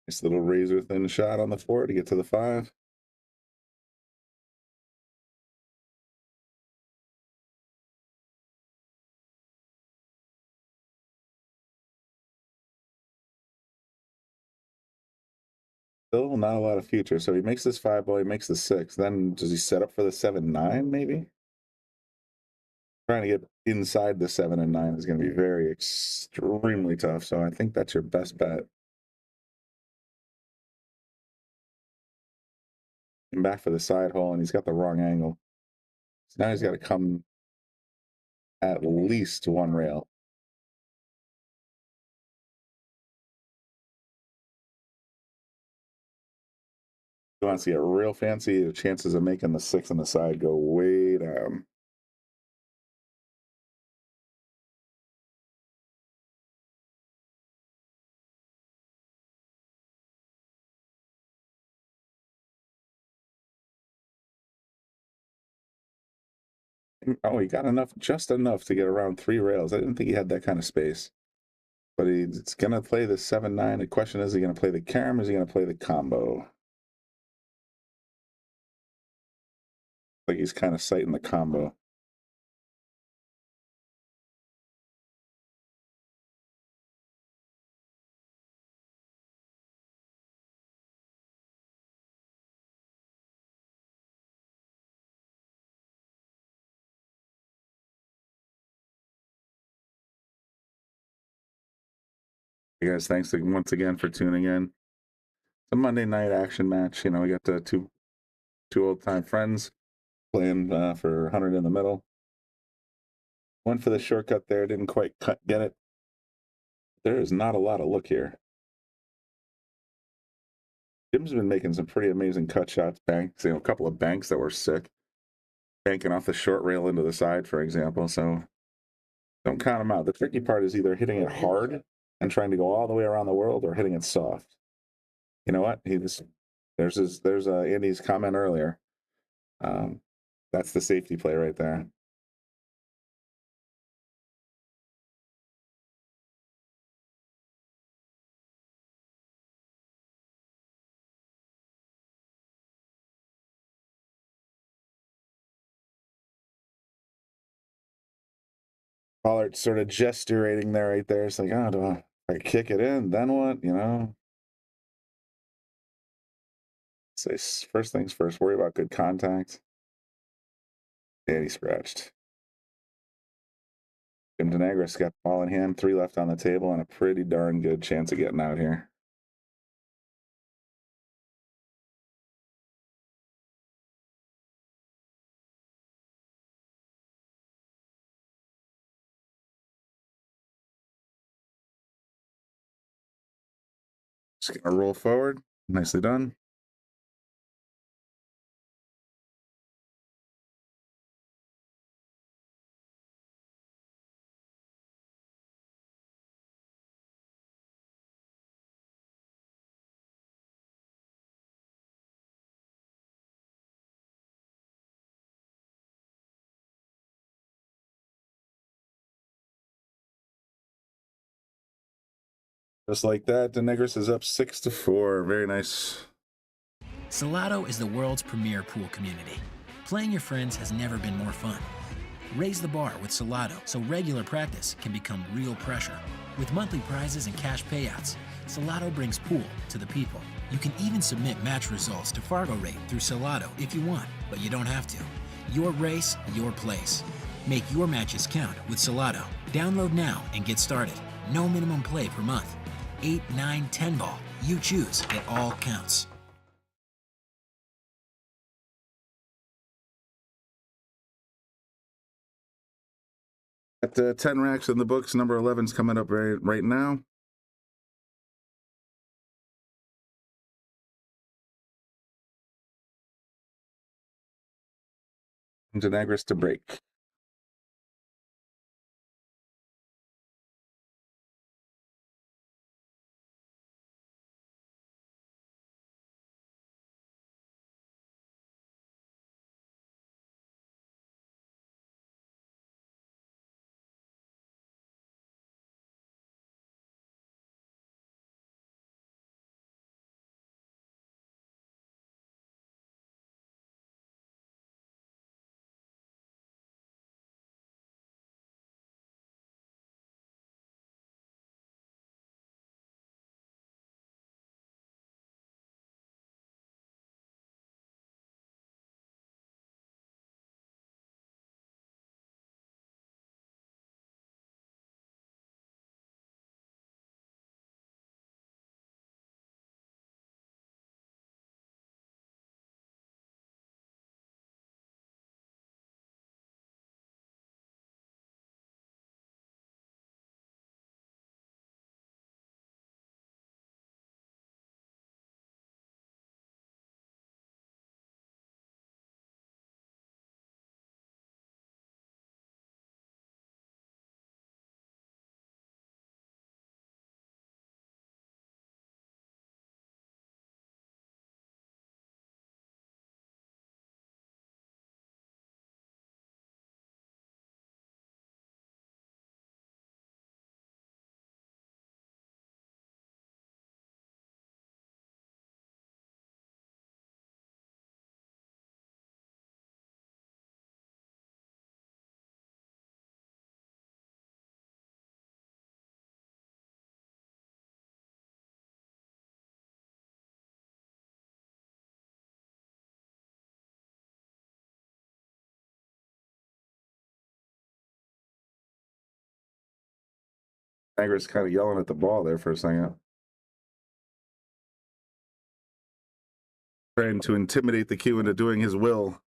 Nice little razor thin shot on the 4 to get to the 5. Still not a lot of future. So he makes this 5 ball, he makes the 6. Then does he set up for the 7-9 maybe? Trying to get inside the 7 and 9 is going to be very extremely tough. So I think that's your best bet. And back for the side hole, and he's got the wrong angle. So now he's got to come at least 1 rail. He wants to get real fancy. The chances of making the 6 on the side go way down. Oh, he got enough, just enough to get around 3 rails. I didn't think he had that kind of space. But he's going to play the 7-9. The question is he going to play the carom or is he going to play the combo? Like he's kind of sighting the combo. Hey guys, thanks once again for tuning in. It's a Monday night action match. You know, we got the two old time friends playing for 100 in the middle. Went for the shortcut there, didn't quite get it. There is not a lot of look here. Jim's been making some pretty amazing cut shots, banks, you know, a couple of banks that were sick. Banking off the short rail into the side, for example. So don't count them out. The tricky part is either hitting it hard and trying to go all the way around the world or hitting it soft. You know what? There's Andy's comment earlier. That's the safety play right there. Vollhardt sort of gesticulating there, right there. It's like, oh, do I kick it in? Then what? You know? Say first things first. Worry about good contact. And he scratched. DeNegris got the ball in hand, 3 left on the table, and a pretty darn good chance of getting out here. Just gonna roll forward. Nicely done. Just like that, DeNegris is up 6-4. Very nice. Salado is the world's premier pool community. Playing your friends has never been more fun. Raise the bar with Salado so regular practice can become real pressure. With monthly prizes and cash payouts, Salado brings pool to the people. You can even submit match results to Fargo Rate through Salado if you want, but you don't have to. Your race, your place. Make your matches count with Salado. Download now and get started. No minimum play per month. 8, 9, 10 ball. You choose. It all counts. At 10 racks in the books, number 11's coming up right now. DeNegris to break. DeNegris kind of yelling at the ball there for a second. Trying to intimidate the cue into doing his will.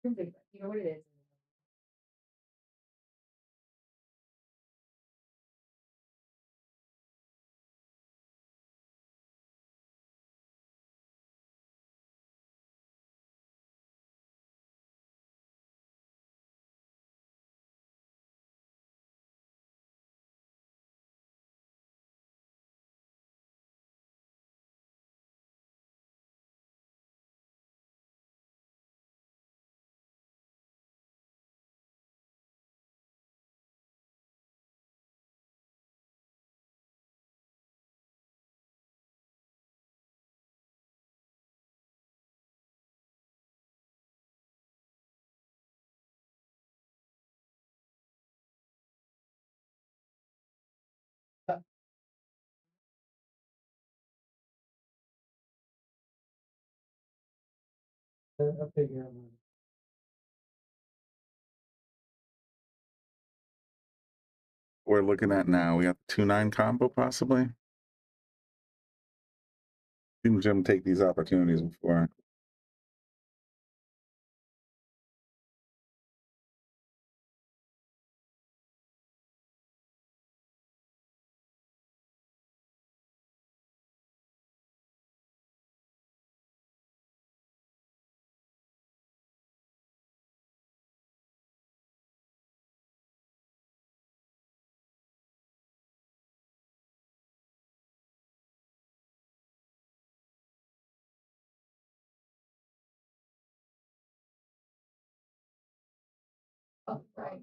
You know what it is. We're looking at now. We got the 2-9 combo possibly. Seen Jim take these opportunities before. Oh, right.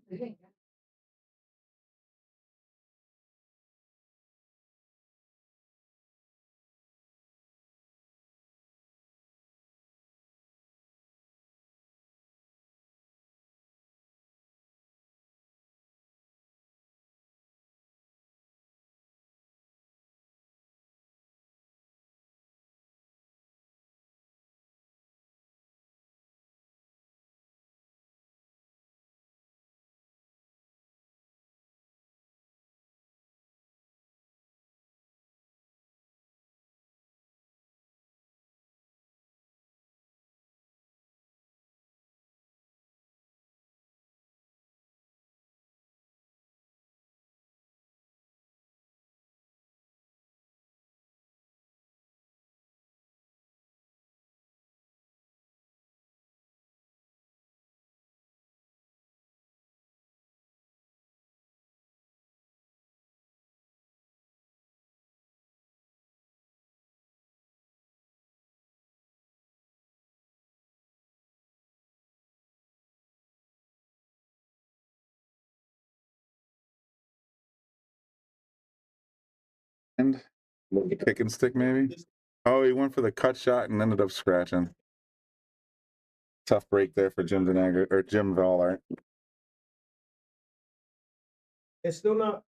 And little kick and stick, maybe. Oh, he went for the cut shot and ended up scratching. Tough break there for Jim DeNegris or Jim Vollhardt. It's still not.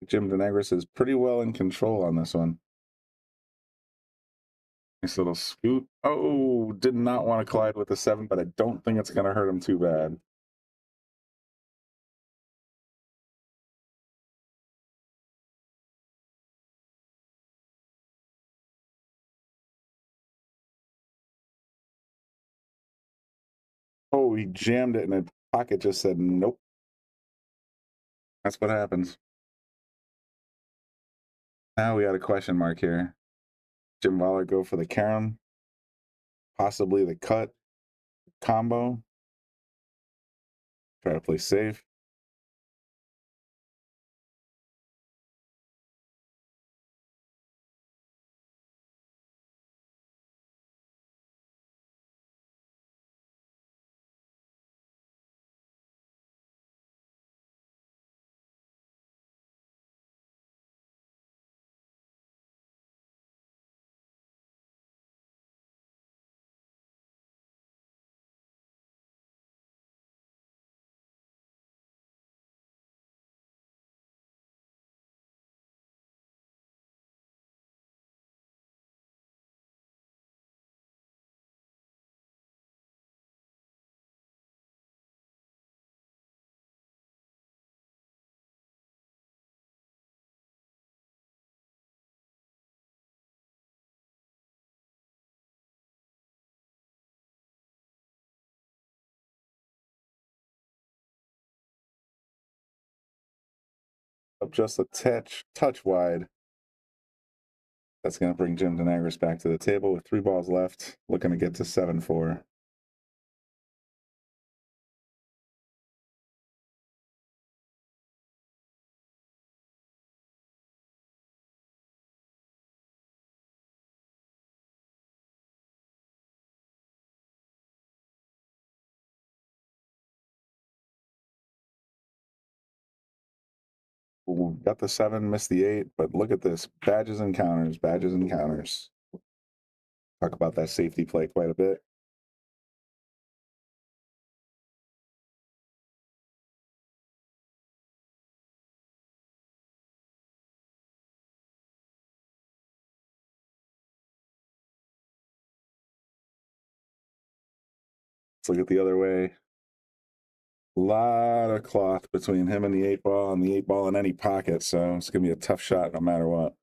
Jim DeNegris is pretty well in control on this one. Nice little scoot. Oh, did not want to collide with the 7, but I don't think it's going to hurt him too bad. Oh, he jammed it and the pocket just said nope. That's what happens. Now we got a question mark here. Jim Vollhardt go for the carom, possibly the cut combo. Try to play safe. Up just a touch wide. That's going to bring Jim DeNegris back to the table with 3 balls left, looking to get to 7-4. Ooh, got the 7, missed the 8, but look at this. Badges and counters, badges and counters. Talk about that safety play quite a bit. Let's look at the other way. A lot of cloth between him and the 8 ball and the 8 ball in any pocket, so it's going to be a tough shot no matter what.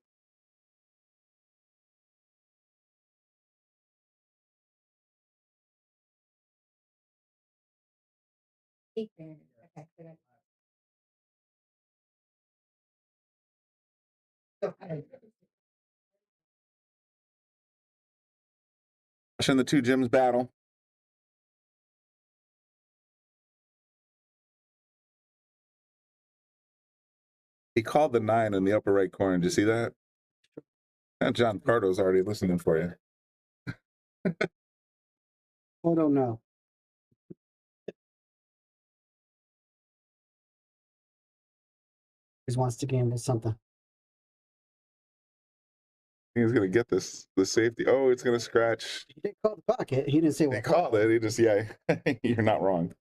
Watching the 2 gyms battle. He called the 9 in the upper right corner. Did you see that? And John Pardo's already listening for you. Oh, don't know. He wants to gamble something. He's going to get this, the safety. Oh, it's going to scratch. He didn't call the pocket. He didn't say He what. called it. He just, yeah, you're not wrong.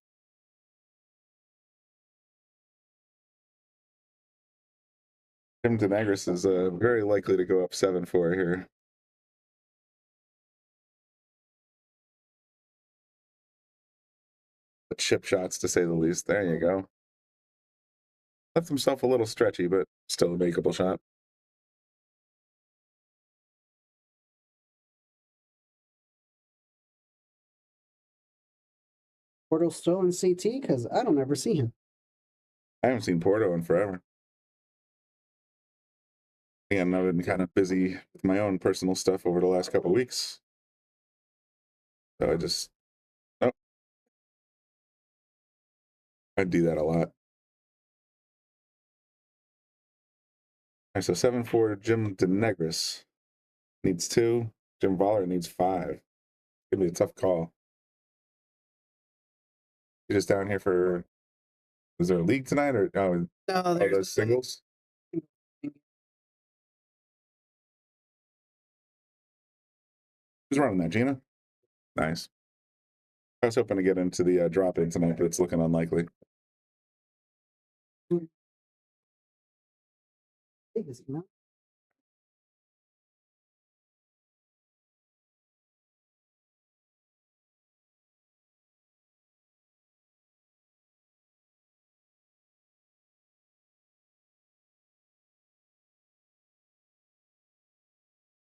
Jim DeNegris is very likely to go up 7-4 here. Chip shots, to say the least. There you go. Left himself a little stretchy, but still a makeable shot. Portal's still in CT because I don't ever see him. I haven't seen Porto in forever. And I've been kind of busy with my own personal stuff over the last couple of weeks. So I do that a lot. All right, so 7-4 Jim DeNegris needs 2. Jim Vollhardt needs 5. Give me a tough call. You're just down here for. Is there a league tonight or No, there's those singles? Who's running that, Gina? Nice. I was hoping to get into the drop-in tonight, but it's looking unlikely.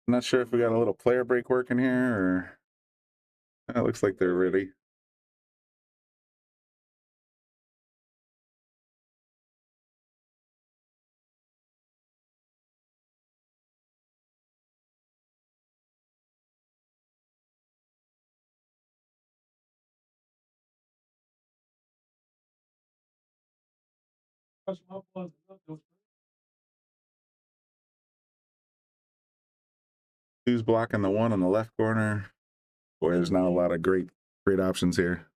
I'm not sure if we got a little player break working here, or it looks like they're ready. Who's blocking the one on the left corner? Boy, there's not a lot of great options here.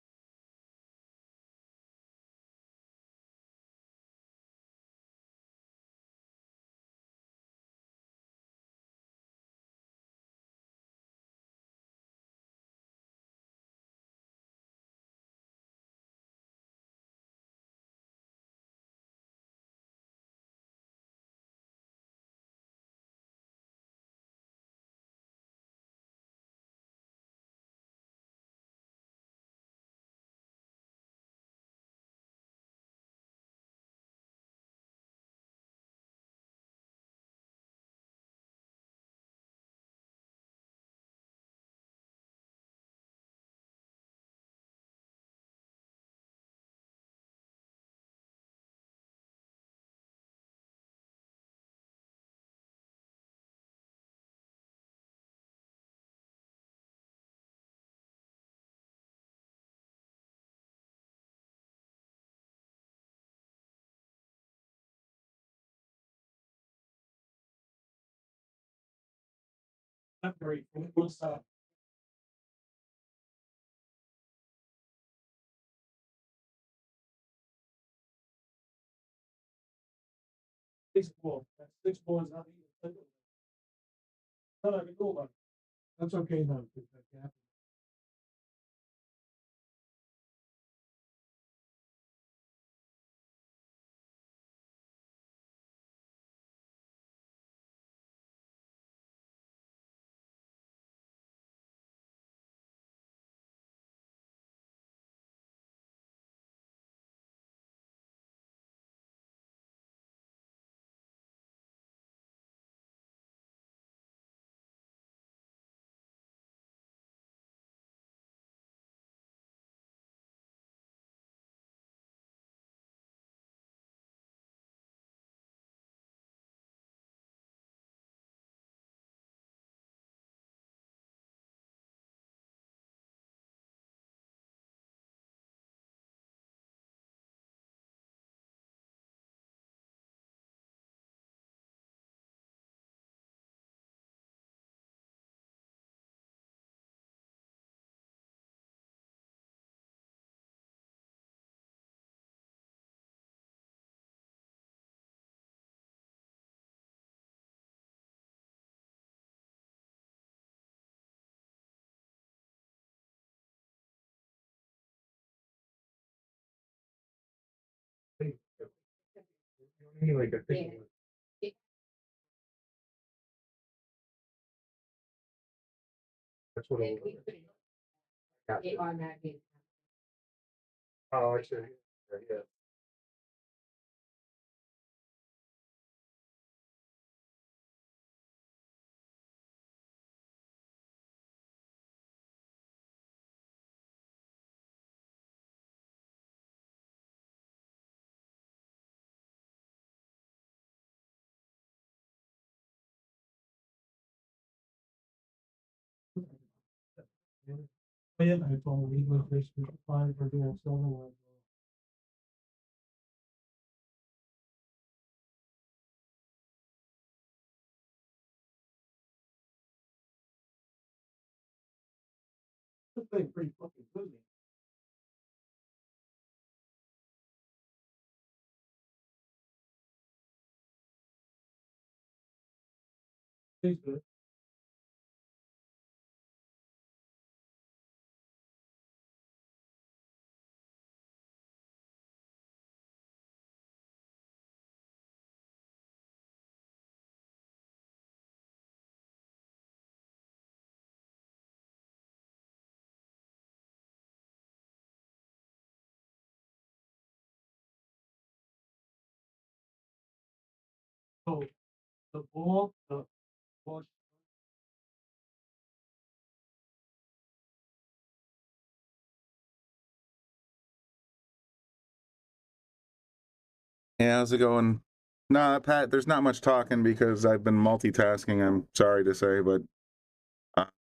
Yeah, how's it going? Nah, Pat, there's not much talking because I've been multitasking, I'm sorry to say, but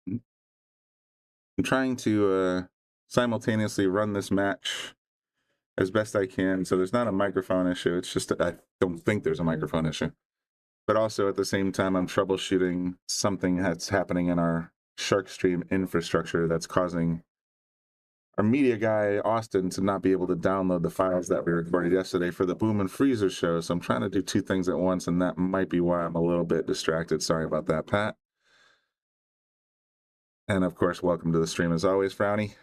I'm trying to simultaneously run this match as best I can. So there's not a microphone issue. It's just that I don't think there's a microphone issue. But also at the same time, I'm troubleshooting something that's happening in our SharkStream infrastructure that's causing our media guy, Austin, to not be able to download the files that we recorded yesterday for the Boom and Freezer show. So I'm trying to do two things at once, and that might be why I'm a little bit distracted. Sorry about that, Pat. And of course, welcome to the stream as always, Frowny.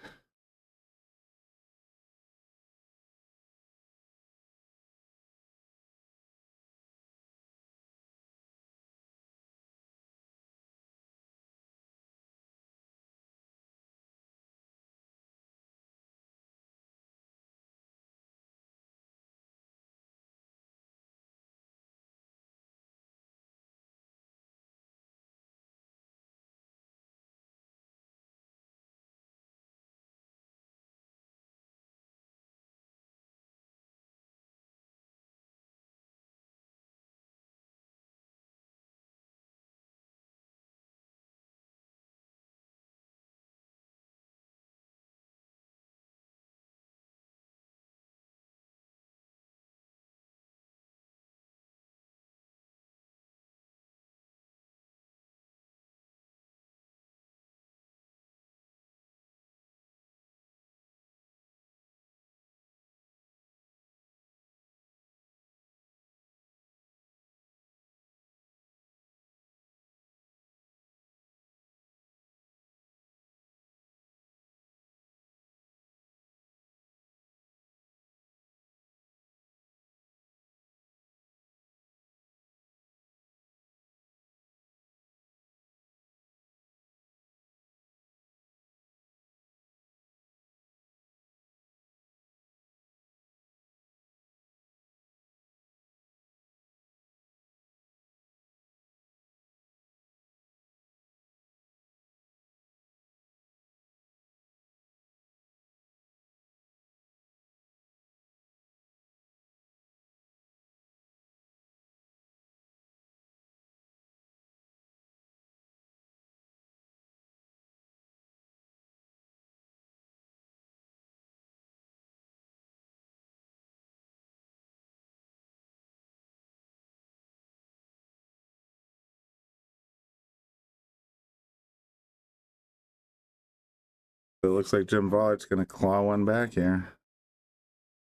It looks like Jim Vollard's going to claw one back here.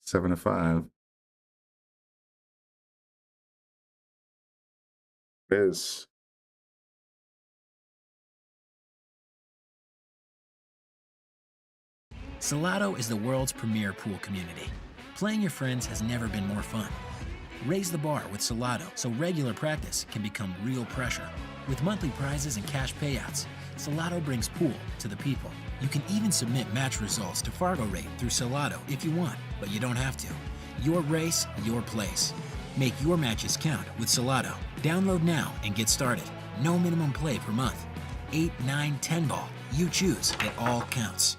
7-5. It is. Salado is the world's premier pool community. Playing your friends has never been more fun. Raise the bar with Salado so regular practice can become real pressure. With monthly prizes and cash payouts, Salado brings pool to the people. You can even submit match results to Fargo Rate through Salado if you want, but you don't have to. Your race, your place. Make your matches count with Salado. Download now and get started. No minimum play per month. 8, 9, 10 ball. You choose. It all counts.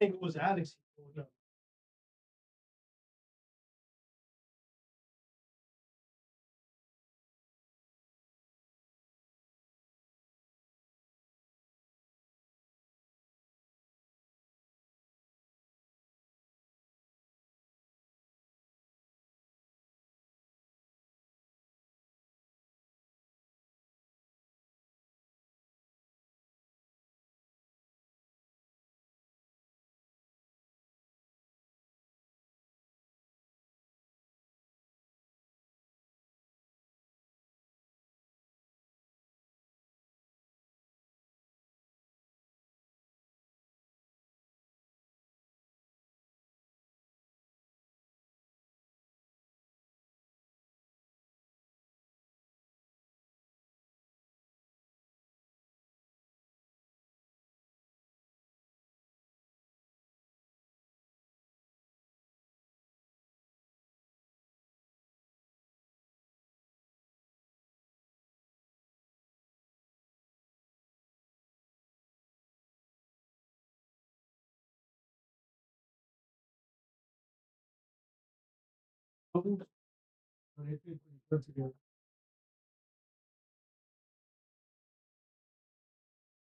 think it was Alex.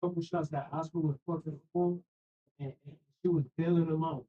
Couple shots that Oscar was fucking full, and she was bailing them out.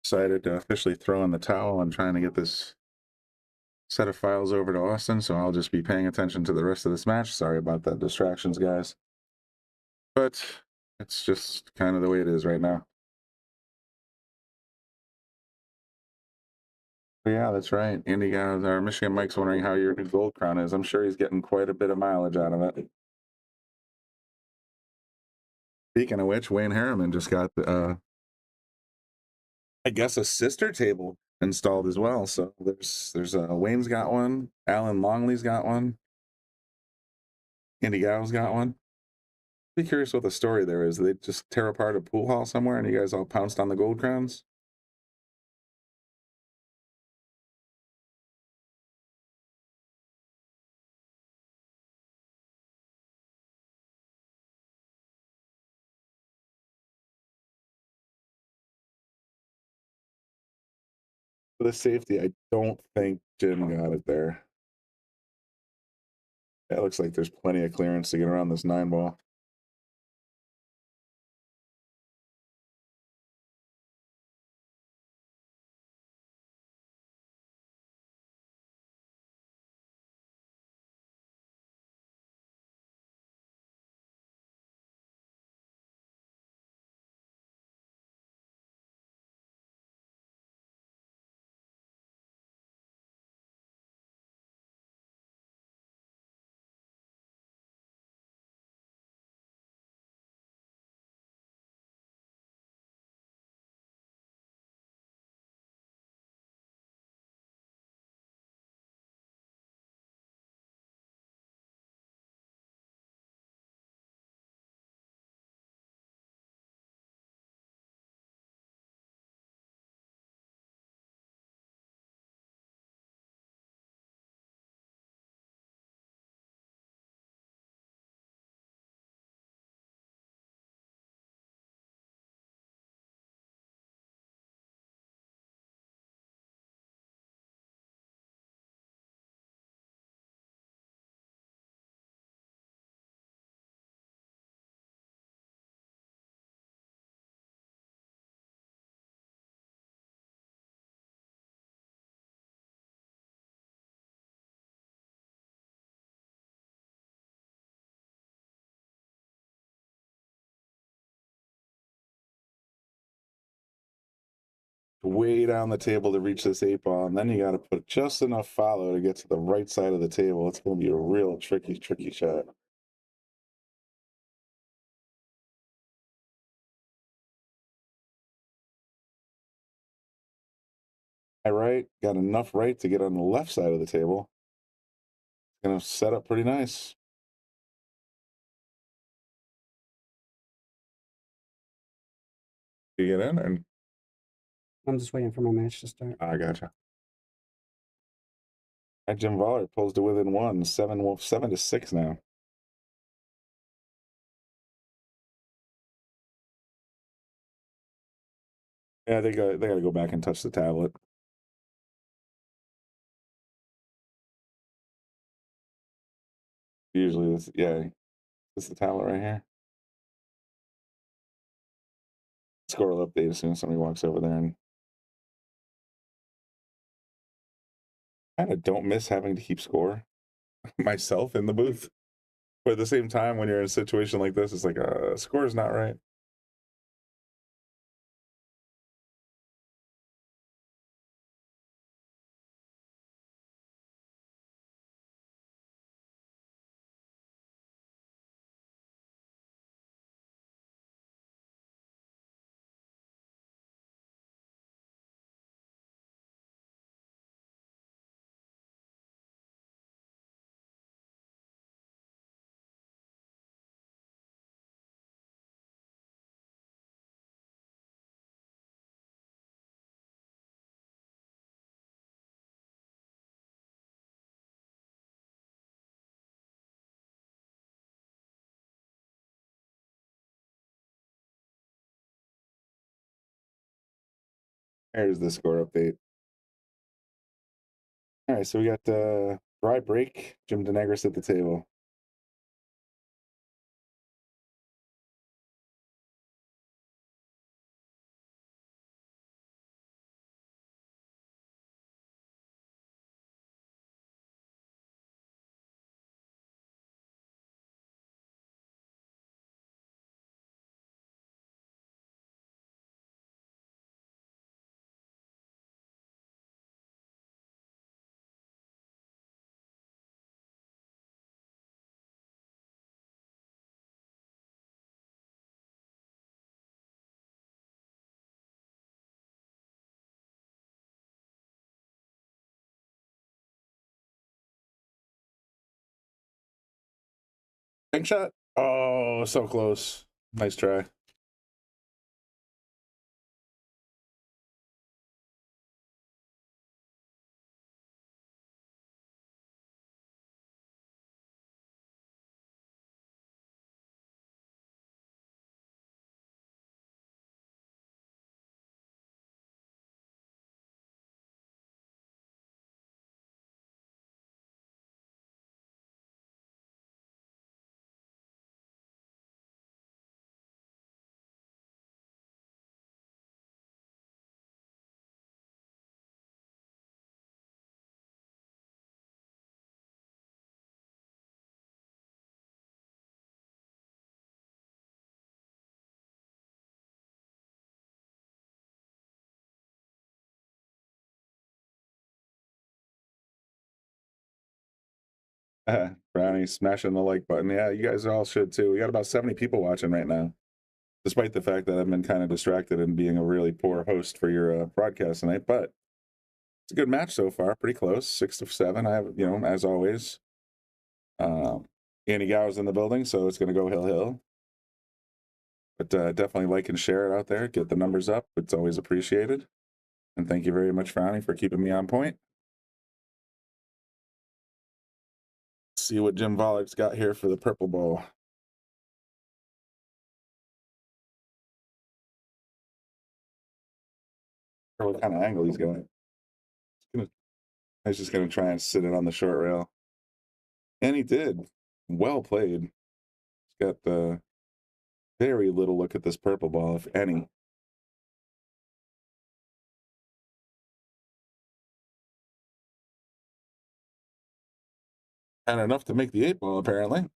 Decided to officially throw in the towel and trying to get this set of files over to Austin, so I'll just be paying attention to the rest of this match. Sorry about that distractions, guys. But it's just kind of the way it is right now. But yeah, that's right. Andy guys, our Michigan Mike's wondering how your new gold crown is. I'm sure he's getting quite a bit of mileage out of it. Speaking of which, Wayne Harriman just got, I guess, a sister table installed as well. So there's Wayne's got one, Alan Longley's got one, Andy Gow's got one. Be curious what the story there is. Did they just tear apart a pool hall somewhere and you guys all pounced on the gold crowns? For the safety, I don't think Jim got it there. It looks like there's plenty of clearance to get around this 9-ball. way down the table to reach this 8-ball, and then you got to put just enough follow to get to the right side of the table. It's going to be a real tricky shot. My right, got enough right to get on the left side of the table. It's going to set up pretty nice. You get in, and I'm just waiting for my match to start. I gotcha. And Jim Vollhardt pulls to within 1, 7-6 now. Yeah, they got to go back and touch the tablet. Usually, this is the tablet right here. Score will update as soon as somebody walks over there, and kind of don't miss having to keep score myself in the booth. But at the same time, when you're in a situation like this, it's like score is not right. There's the score update. All right, so we got dry break, Jim DeNegris at the table. Bank shot. Oh, so close. Nice try. Brownie smashing the like button. Yeah, you guys all should too. We got about 70 people watching right now, despite the fact that I've been kind of distracted and being a really poor host for your broadcast tonight. But it's a good match so far. Pretty close, 6 of 7. I have, as always, Andy Gow's in the building, so it's going to go hill. But definitely like and share it out there. Get the numbers up. It's always appreciated. And thank you very much, Brownie, for keeping me on point. See what Jim Vollardt's got here for the purple ball. Or what kind of angle he's got. He's just going to try and sit it on the short rail. And he did. Well played. He's got the very little look at this purple ball, if any. And enough to make the 8-ball, apparently.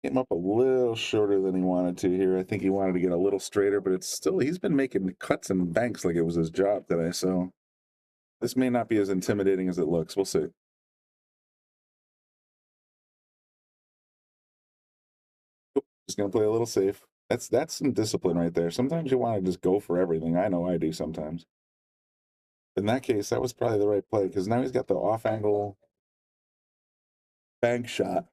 Came up a little shorter than he wanted to here. I think he wanted to get a little straighter, but it's still, he's been making cuts and banks like it was his job today. So this may not be as intimidating as it looks. We'll see. Just going to play a little safe. That's some discipline right there. Sometimes you want to just go for everything. I know I do sometimes. In that case, that was probably the right play because now he's got the off angle bank shot.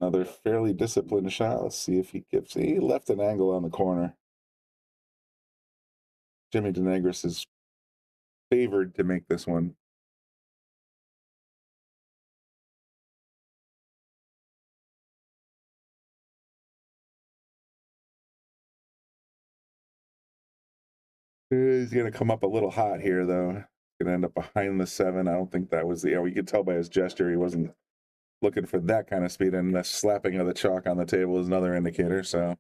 Another fairly disciplined shot. Let's see if he gets. He left an angle on the corner. Jimmy DeNegris is favored to make this one. He's going to come up a little hot here, though. Going to end up behind the 7. I don't think that was the. You could tell by his gesture he wasn't looking for that kind of speed, and the slapping of the chalk on the table is another indicator. So,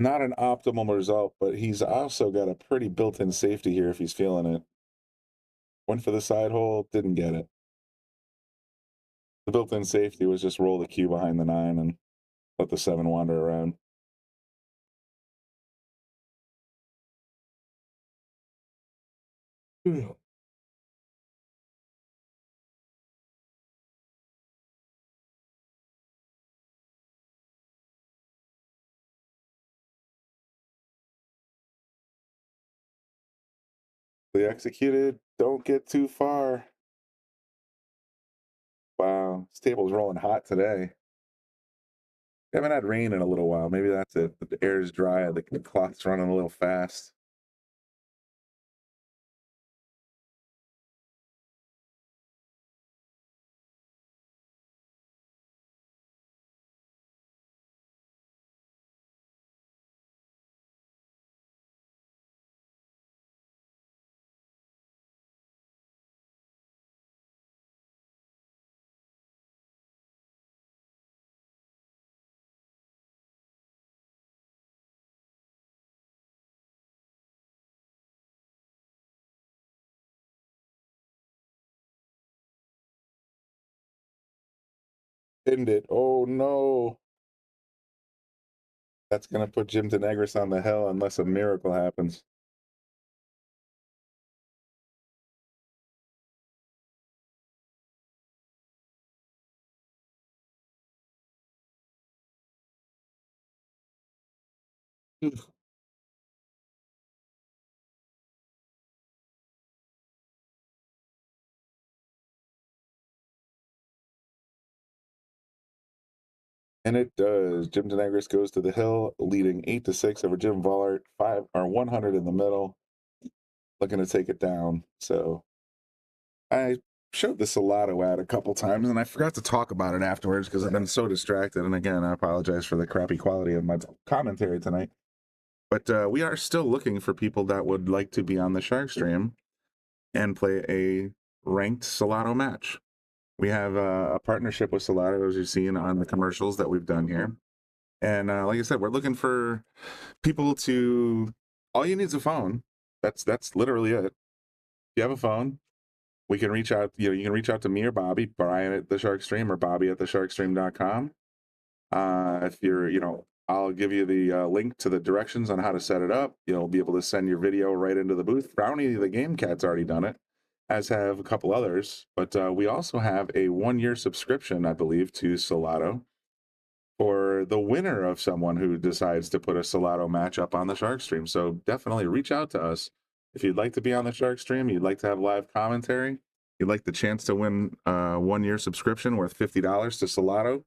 not an optimal result, but he's also got a pretty built-in safety here if he's feeling it. Went for the side hole, didn't get it. The built-in safety was just roll the cue behind the 9 and let the 7 wander around. They executed. Don't get too far. Wow, this table's rolling hot today. We haven't had rain in a little while. Maybe that's it. The air is dry. The clock's running a little fast. Pinned it. Oh no. That's going to put Jim DeNegris on the hell unless a miracle happens. And it does. Jim DeNegris goes to the hill, leading 8-6 over Jim Vollhardt, 100 in the middle, looking to take it down. So I showed the Salado ad a couple times, and I forgot to talk about it afterwards because I've been so distracted. And again, I apologize for the crappy quality of my commentary tonight. But we are still looking for people that would like to be on the Shark Stream and play a ranked Salado match. We have a partnership with Salado, as you've seen on the commercials that we've done here. And like I said, we're looking for people to. All you need is a phone. That's literally it. If you have a phone, we can reach out. You can reach out to me or Bobby, Brian at the Shark Stream, or Bobby at thesharkstream.com. If you're, I'll give you the link to the directions on how to set it up. You'll be able to send your video right into the booth. Brownie, the game cat's already done it, as have a couple others. But we also have a 1-year subscription, I believe, to Salado for the winner of someone who decides to put a Salado match up on the Shark Stream. So definitely reach out to us. If you'd like to be on the Shark Stream, you'd like to have live commentary, you'd like the chance to win a 1-year subscription worth $50 to Salado,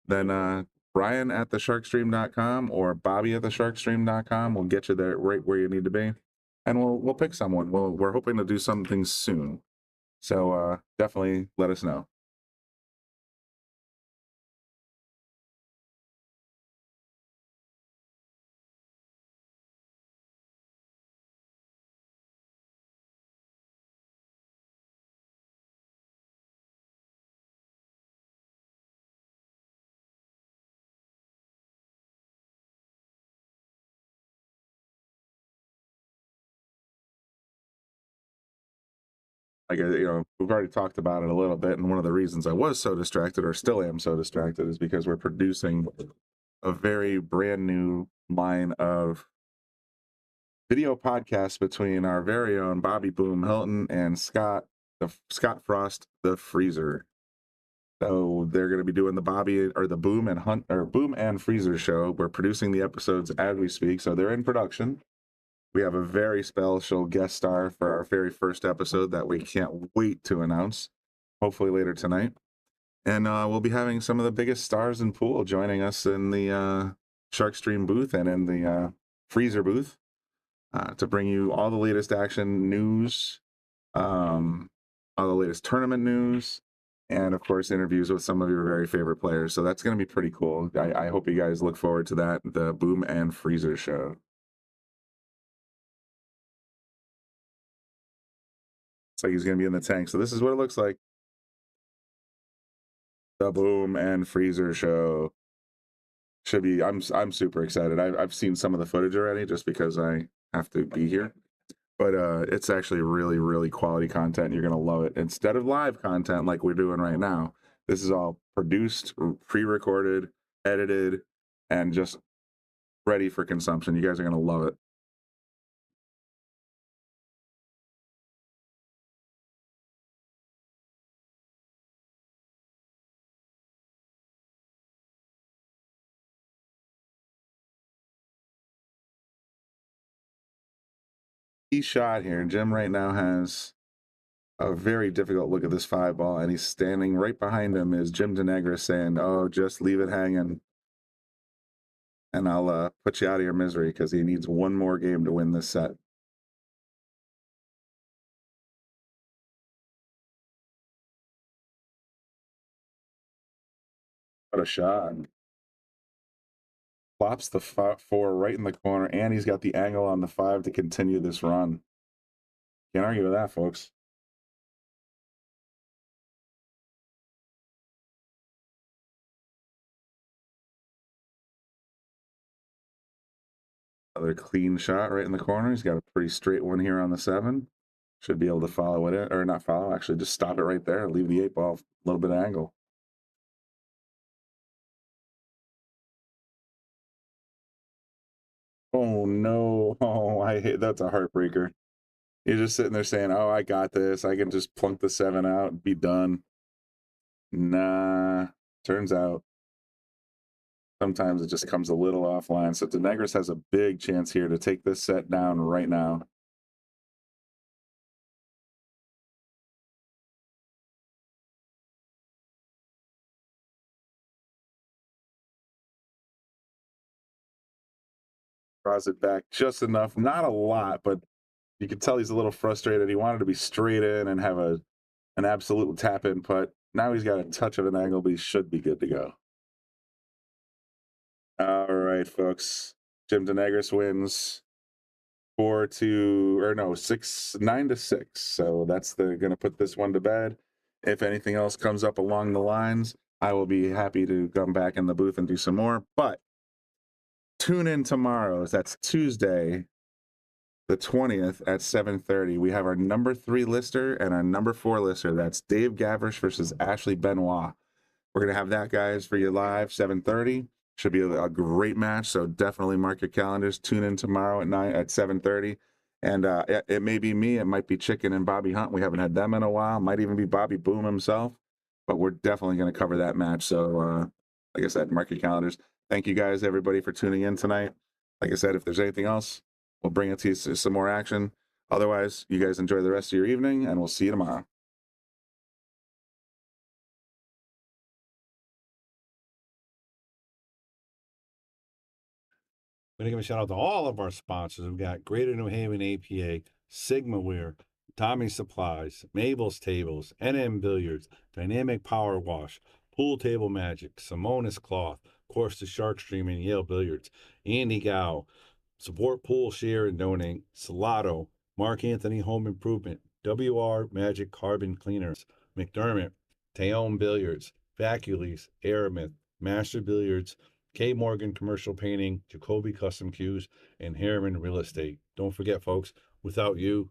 then Brian at thesharkstream.com or Bobby at thesharkstream.com will get you there right where you need to be. And we'll pick someone. We're hoping to do something soon. So definitely let us know. like, we've already talked about it a little bit. And one of the reasons I was so distracted, or still am so distracted, is because we're producing a very brand new line of video podcasts between our very own Bobby Boom Hilton and Scott Frost, the Freezer. So they're going to be doing the Boom and Freezer show. We're producing the episodes as we speak, so they're in production. We have a very special guest star for our very first episode that we can't wait to announce, hopefully later tonight. And we'll be having some of the biggest stars in pool joining us in the Sharkstream booth and in the Freezer booth to bring you all the latest action news, all the latest tournament news, and of course interviews with some of your very favorite players. So that's going to be pretty cool. I hope you guys look forward to that, the Boom and Freezer show. It's like he's going to be in the tank. So this is what it looks like. The Boom and Freezer show should be. I'm super excited. I've seen some of the footage already just because I have to be here. But it's actually really, really quality content. You're going to love it. Instead of live content like we're doing right now, this is all produced, pre-recorded, edited, and just ready for consumption. You guys are going to love it. Shot here. Jim right now has a very difficult look at this 5-ball, and he's standing right behind him is Jim DeNegris saying, "Oh, just leave it hanging, and I'll put you out of your misery," because he needs one more game to win this set. What a shot. Plops the 4 right in the corner, and he's got the angle on the 5 to continue this run. Can't argue with that, folks. Another clean shot right in the corner. He's got a pretty straight one here on the 7. Should be able to follow it, or not follow, actually just stop it right there. Leave the 8-ball a little bit of angle. Oh, no. Oh, I hate that's a heartbreaker. You're just sitting there saying, "Oh, I got this. I can just plunk the 7 out and be done." Nah, turns out sometimes it just comes a little offline. So DeNegris has a big chance here to take this set down right now. Draws it back just enough, not a lot, but you can tell he's a little frustrated. He wanted to be straight in and have an absolute tap in putt. Now he's got a touch of an angle, but he should be good to go. All right, folks. Jim DeNegris wins 9-6. So that's going to put this one to bed. If anything else comes up along the lines, I will be happy to come back in the booth and do some more. But tune in tomorrow. That's Tuesday, the 20th at 7:30. We have our number 3 lister and our number 4 lister. That's Dave Gavrish versus Ashley Benoit. We're going to have that, guys, for you live, 7:30. Should be a great match, so definitely mark your calendars. Tune in tomorrow at 7:30. And it may be me. It might be Chicken and Bobby Hunt. We haven't had them in a while. Might even be Bobby Boom himself. But we're definitely going to cover that match. So, like I said, mark your calendars. Thank you guys, everybody, for tuning in tonight. Like I said, if there's anything else, we'll bring it to you some more action. Otherwise, you guys enjoy the rest of your evening, and we'll see you tomorrow. We're going to give a shout out to all of our sponsors. We've got Greater New Haven APA, Sigma Wear, Tommy Supplies, Mabel's Tables, NM Billiards, Dynamic Power Wash, Pool Table Magic, Simonis Cloth, of course, the Sharkstream and Yale Billiards, Andy Gow, Support Pool, Share, and Donate, Salado, Mark Anthony Home Improvement, WR Magic Carbon Cleaners, McDermott, Taom Billiards, Vacules, Aramith, Master Billiards, K. Morgan Commercial Painting, Jacoby Custom Cues, and Harriman Real Estate. Don't forget, folks, without you,